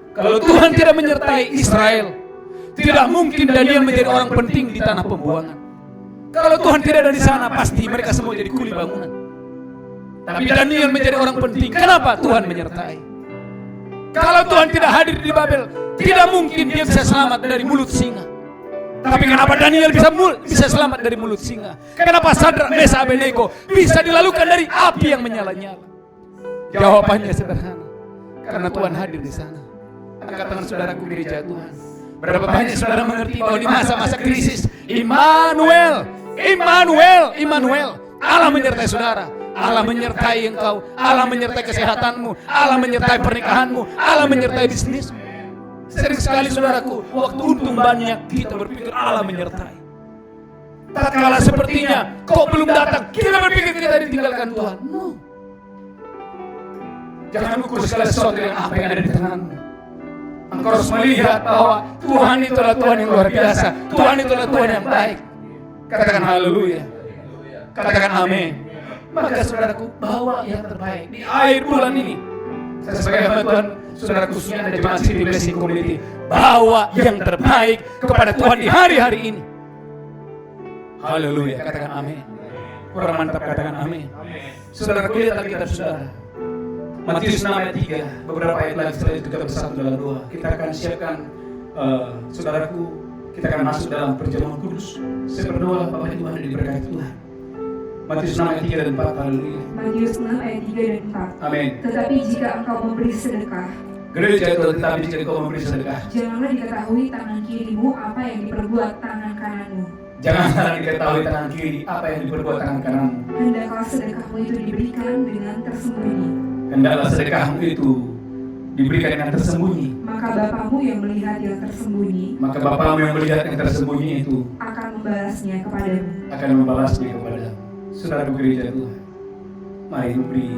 Kalau Tuhan tidak menyertai Israel, tidak mungkin Daniel menjadi orang penting di tanah pembuangan. Kalau Tuhan tidak ada di sana, pasti mereka semua jadi kuli bangunan. Tapi Daniel menjadi orang penting. Kenapa? Tuhan menyertai. Kalau Tuhan tidak hadir di Babel, tidak mungkin dia bisa selamat dari mulut singa. Tapi kenapa Daniel bisa selamat dari mulut singa? Kenapa Sadrak, Mesa, Abednego bisa dilalukan dari api yang menyala-nyala? Jawabannya sederhana, karena Tuhan hadir di sana. Angkat tangan saudaraku gereja Tuhan. Berapa banyak saudara mengerti bahwa di masa-masa krisis, Immanuel, Allah menyertai saudara. Allah menyertai engkau, Allah menyertai kesehatanmu, Allah menyertai pernikahanmu, Allah menyertai bisnismu. Sering sekali saudaraku, waktu untung banyak kita berpikir Allah menyertai. Tatkala sepertinya kok belum datang, kita berpikir kita ditinggalkan Tuhan. No. Jangan ukur segala sesuatu yang apa yang ada di tanganmu. Engkau harus melihat bahwa Tuhan itu adalah Tuhan yang luar biasa. Tuhan itu adalah Tuhan yang baik. Katakan haleluya. Katakan amin. Maka saudaraku, bawa yang terbaik di akhir bulan ini. Saya sebagai hamba Tuhan, saudara khususnya ada jemaat City Blessing Community, bawa yang terbaik kepada Tuhan di hari-hari ini. Haleluya, katakan amin. Kurang mantap katakan amin. Saudara lihat Alkitab saudara. Matius 6 ayat 3, beberapa ayat lagi setelah itu kita bersatu dalam doa. Kita akan siapkan, saudaraku, kita akan masuk dalam perjamuan kudus. Saya berdoa Bapak Ibu Anda diberkati Tuhan. Matius 6 ayat 3 dan 4, haleluya. Matius 6 ayat 3 dan 4. Amin. Tetapi jika engkau memberi sedekah, Gereja itu tetapi jika kau memberi sedekah, janganlah diketahui tangan kirimu apa yang diperbuat tangan kananmu. janganlah diketahui tangan kiri apa yang diperbuat tangan kananmu. Hendaklah sedekahmu itu diberikan dengan tersembunyi. Hendaklah sedekahmu itu diberikan dengan tersembunyi. Maka Bapamu yang melihat yang tersembunyi Maka Bapamu yang melihat yang tersembunyi itu akan membalasnya kepadamu. akan membalasnya kepadamu. Saudara gereja Tuhan, mari memberi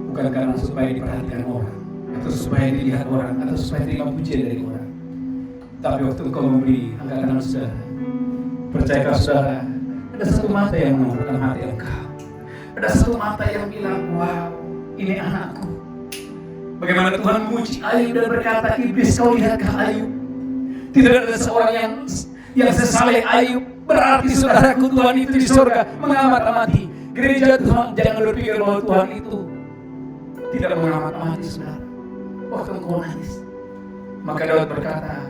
bukan karena supaya diperhatikan orang, atau supaya dilihat orang, atau supaya terima pujian dari orang. Tapi waktu engkau memberi, angkat tangan saudara. Percayakan saudara, ada satu mata yang menonton hati engkau. Ada satu mata yang bilang, wow, ini anakku. Bagaimana Tuhan memuji Ayub dan berkata, iblis kau lihatkah Ayub? Tidak ada seorang yang sesaleh Ayub. Berarti saudaraku, Tuhan itu di surga mengamat-amati. Gereja Tuhan, jangan berpikir bahwa Tuhan itu tidak mengamat-amati saudara. Waktu engkau nangis, maka Daud berkata,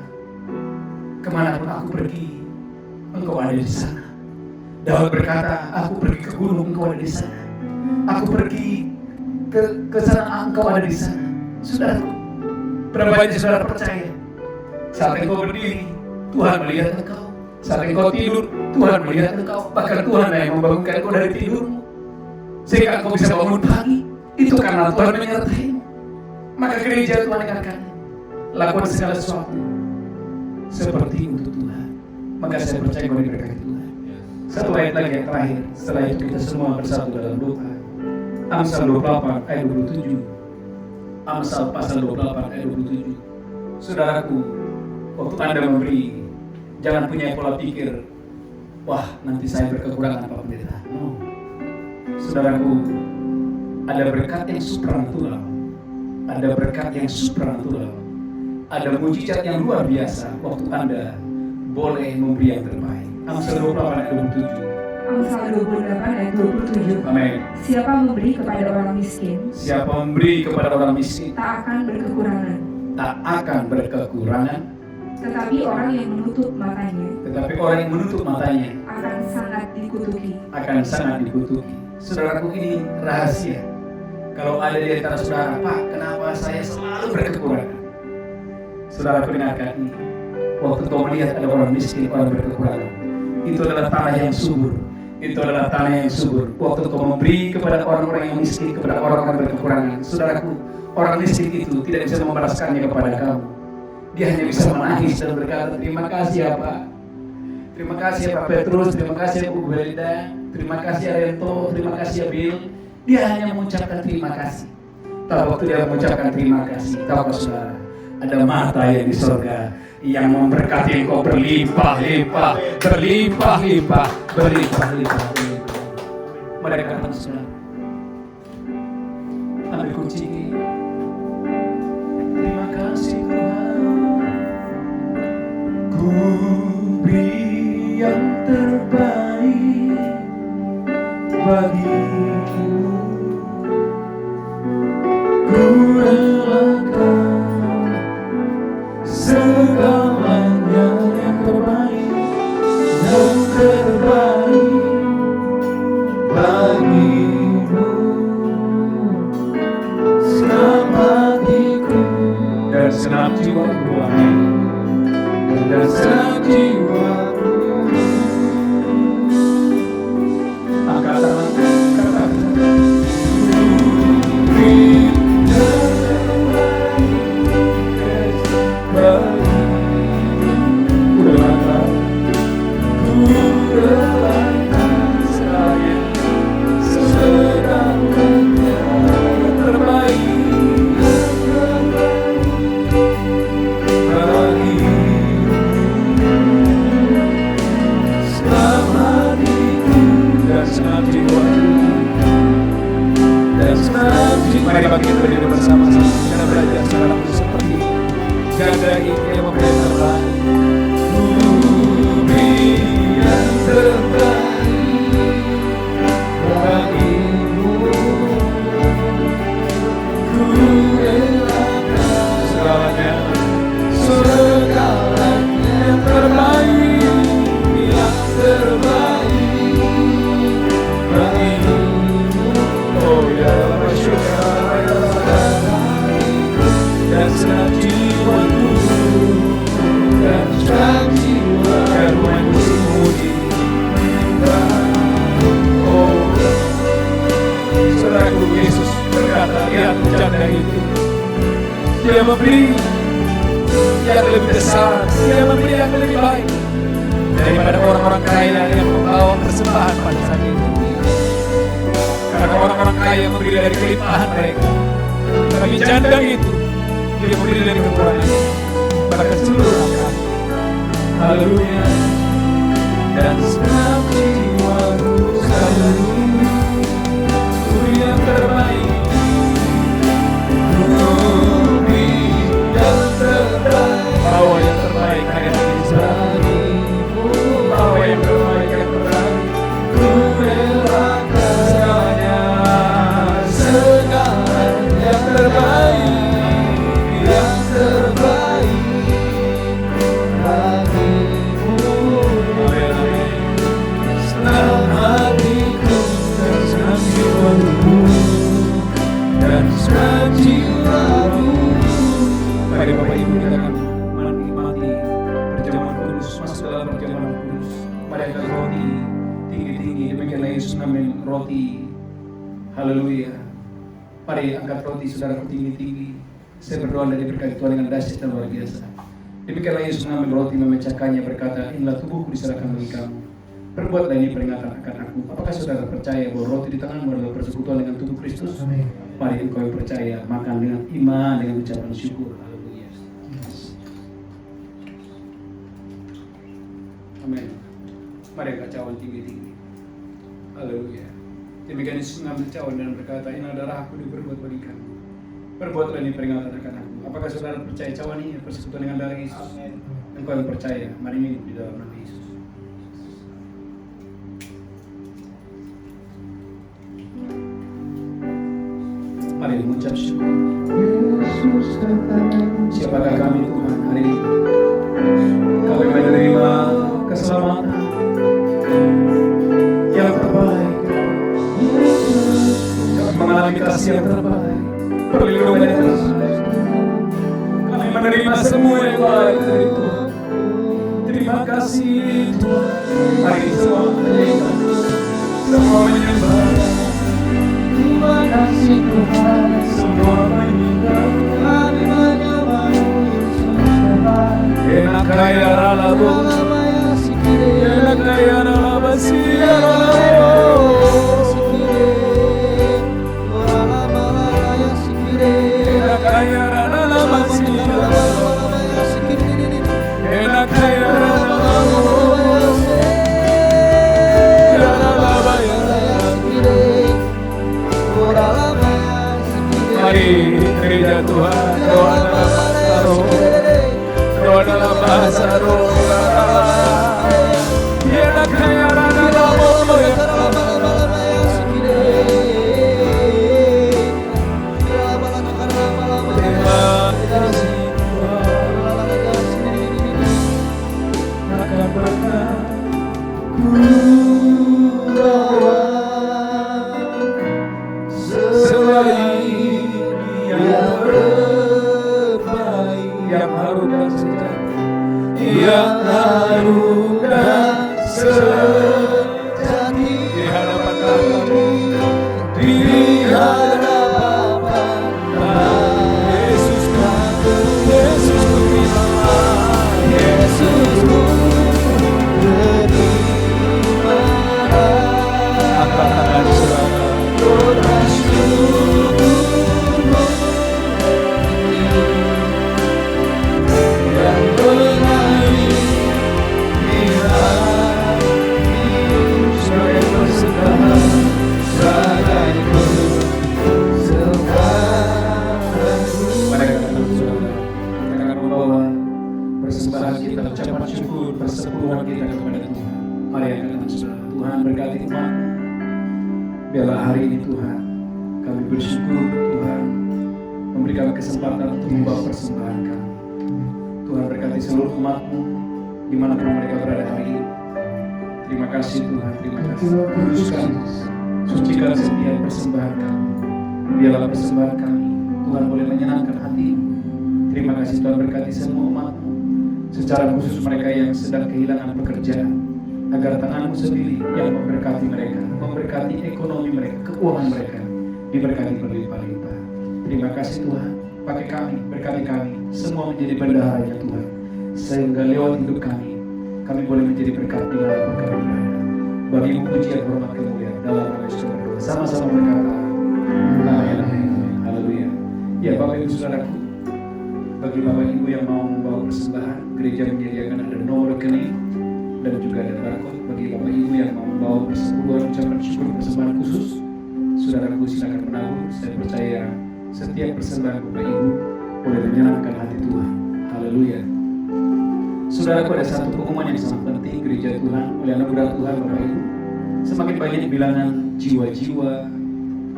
kemanapun aku pergi, engkau ada di sana. Daud berkata, aku pergi ke gunung, engkau ada di sana. Aku pergi ke sana, engkau ada di sana. Saudaraku, berapa banyak saudara percaya? Saat engkau berdiri, Tuhan melihat engkau. Saat engkau tidur, Tuhan melihat engkau. Bahkan Tuhan yang membangunkan engkau dari tidurmu, sehingga engkau bisa bangun pagi. Itu karena Tuhan menyertaimu. Maka gereja Tuhan ingatkan, lakukan segala sesuatu seperti untuk Tuhan. Maka saya percaya bahwa diberkati Tuhan. Satu ayat lagi yang terakhir. Setelah itu kita semua bersatu dalam doa. Amsal 28 ayat 27. Amsal pasal 28 ayat 27. Saudaraku, waktu Anda memberi, jangan punya pola pikir, wah nanti saya berkekurangan Pak Pendeta. No. Saudaraku, ada berkat yang supranatural. Ada berkat yang supranatural. Ada mujizat yang luar biasa waktu Anda boleh memberi yang terbaik. Amsal 28 ayat 27. Amsal 28 ayat 27. Amin. Siapa memberi kepada orang miskin, Siapa memberi kepada orang miskin, tak akan berkekurangan. tak akan berkekurangan. Tetapi orang yang menutup matanya Tetapi orang yang menutup matanya akan sangat dikutuki. akan sangat dikutuki. Saudaraku, ini rahasia. Kalau ada di antara saudara, Pak, kenapa saya selalu berkekurangan? Saudaraku, dengarkan ini. Waktu kau melihat ada orang miskin, orang berkekurangan, itu adalah tanah yang subur. Itu adalah tanah yang subur. Waktu kau memberi kepada orang-orang yang miskin, kepada orang-orang berkekurangan, saudaraku, orang miskin itu tidak bisa membalaskannya kepada kamu. Dia hanya bisa menangis dan berkata, terima kasih ya Pak. Terima kasih ya Pak Petrus, terima kasih ya Bu Belinda, terima kasih ya Rento, terima kasih ya Bill. Dia hanya mengucapkan terima kasih. Tahu waktu dia mengucapkan terima kasih, tahu saudara, ada mata yang di surga yang memberkati engkau berlimpah-limpah, berlimpah-limpah, berlimpah-limpah. Mereka akan saudara. Ambil kunci. Terima kasih Tuhan. Ku beri yang terbaik bagimu. Ku relakan segalanya yang terbaik bagimu. Senang hatiku dan senang jiwaku, amin. Dan senang jiwaku. Angkat tangan, katakan. Mari bagi kita berdiri bersama-sama. Kita belajar secara seperti jaga ini yang memberi yang terbaik. Bumi yang terbaik memberi yang lebih besar, dia memberi yang lebih baik daripada orang-orang kaya yang membawa persembahan pada saat itu. Karena orang-orang kaya memberi dari kelimpahan mereka, tapi janda itu dia memberi dari kekurangan, bahkan seluruh akal. Haleluya. Dan segenap jiwaku selalu yang terbaik, yang terbaik, bawa yang terbaik hanya di sana, bawa yang terbaik yang terbaik, ku relakan segalanya yang terbaik, yang terbaik bagimu. Senang hatiku dan senang jiwaku dan senang jiwaku. Mari Bapak Ibu kita akan menikmati perjamuan kudus, masuk dalam perjamuan kudus. Mari angkat roti tinggi-tinggi, demikianlah Yesus mengambil roti. Haleluya. Mari angkat roti saudara tinggi-tinggi. Saya berdoa dari berkat Tuhan dengan dahsyat dan luar biasa. Demikianlah Yesus mengambil roti, memecahkannya, berkata, inilah tubuhku diserahkan bagi kamu. Perbuatlah ini peringatan akan aku. Apakah saudara percaya bahwa roti di tanganmu adalah persekutuan dengan tubuh Kristus? Amin. Mari engkau yang percaya, makan dengan iman, dengan ucapan syukur. Haleluya. Amin. Mari angkat cawan tinggi-tinggi. Haleluya. Demikian Yesus mengambil cawan dan berkata, inilah darahku diperbuat bagi kamu. Perbuatlah ini peringatan akan aku. Apakah saudara percaya cawan ini persekutuan dengan darah Yesus? Engkau yang percaya, mari minum di dalam nama Yesus. Mari mengucap syukur. Siapakah kami Tuhan hari ini? Kami menerima keselamatan yang terbaik. Kami mengalami kasih yang terbaik, perlindungan yang terbaik. Kami menerima semua yang baik dari Tuhan. Terima kasih Tuhan. Mari semua menyembah, semua menyembah. Terima kasih Tuhan, semua menyembah. Kami menyembah enak kaya ralabu, enak kaya ralabasi, enak kaya ralabasi, enak kaya Mari gereja Tuhan, doa dalam bahasa roh, doa dalam bahasa roh. Enak kaya ralabu, terima kasih Tuhan, akan pernah ku bawa selain yang terbaik, yang harum dan sejati, yang harum dan sejati di hadapan kami, di hadapan Yesus ku, Yesus ku terima, Yesus ku terima. Angkat tangan saudara, doa syukur yang mengalir di hati sebagai persembahan, sebagai persembahan. Mari kita saudara, kita akan membawa persembahan kita, ucapan syukur, persepuluhan kita kepada Tuhan. Mari angkat saudara. Tuhan berkati umat. Biarlah hari ini Tuhan, kami bersyukur Tuhan memberikan kesempatan untuk membawa persembahan kami. Tuhan berkati seluruh umat-Mu dimanapun mereka berada hari ini. Terima kasih Tuhan, terima kasih. Kuduskan, sucikan setiap persembahan kami. Biarlah persembahan kami Tuhan boleh menyenangkan hati-Mu. Terima kasih Tuhan, berkati semua umat-Mu, secara khusus mereka yang sedang kehilangan pekerjaan, agar tangan-Mu sendiri yang memberkati mereka, memberkati ekonomi mereka, keuangan mereka, diberkati berlimpah-limpah. Terima kasih Tuhan, pakai kami, berkati kami, semua menjadi bendahara ya Tuhan. Sehingga lewat hidup kami boleh menjadi berkat di mana kami berada. Bagi pujian hormat kemuliaan dalam nama Yesus berdoa. Sama-sama berkata, amin. Haleluya. Ya Bapak Ibu Saudaraku, bagi Bapak Ibu yang mau membawa persembahan, gereja menyediakan ada nomor rekening dan juga ada barcode. Bagi Bapak Ibu yang mau membawa persepuluhan ucapan syukur persembahan khusus, saudaraku silakan menabur. Saya percaya setiap persembahan Bapak Ibu boleh menyenangkan hati Tuhan. Haleluya. Saudaraku, ada satu pengumuman yang sangat penting gereja Tuhan oleh anugerah Tuhan Bapak Ibu. Semakin banyak bilangan jiwa-jiwa,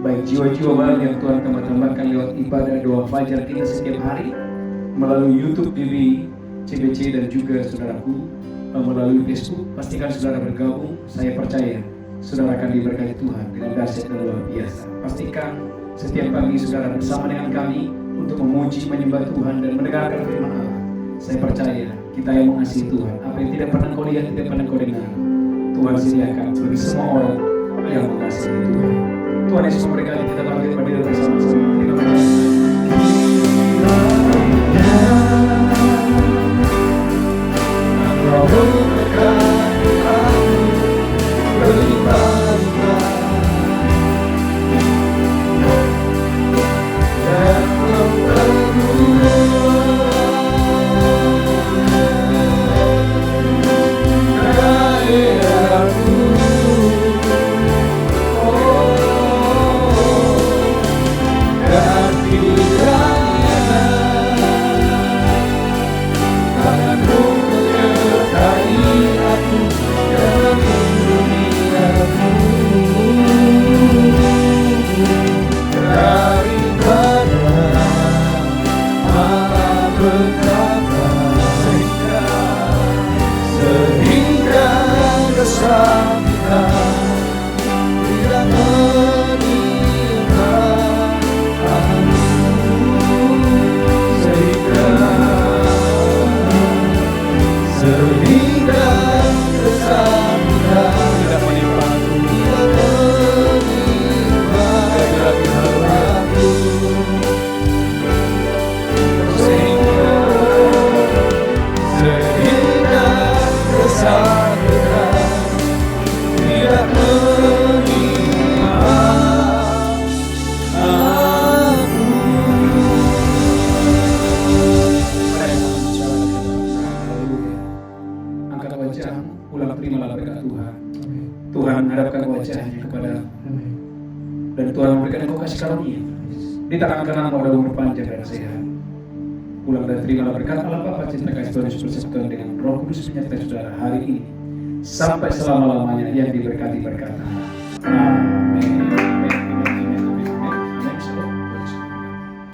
baik jiwa-jiwa baru yang Tuhan tambahkan lewat ibadah doa fajar kita setiap hari melalui YouTube TV CBC dan juga saudaraku melalui Facebook. Pastikan saudara bergabung. Saya percaya saudara akan diberkati Tuhan dengan dahsyat dan luar biasa. Pastikan setiap pagi saudara bersama dengan kami untuk memuji, menyembah Tuhan dan mendengarkan firman Allah. Saya percaya kita yang mengasihi Tuhan, apa yang tidak pernah kau lihat, tidak pernah kau dengar, Tuhan sediakan bagi semua orang yang mengasihi Tuhan. Tuhan Yesus memberkati kita berdiri bersama-sama. Terima kasih. Di tangan kananmu ada umur panjang dan sehat. Pulang dan terimalah berkat Allah Bapa, cinta kasih Tuhan Yesus bersekutu dengan Roh Kudus menyertai saudara hari ini sampai selama-lamanya yang diberkati berkata. Amin.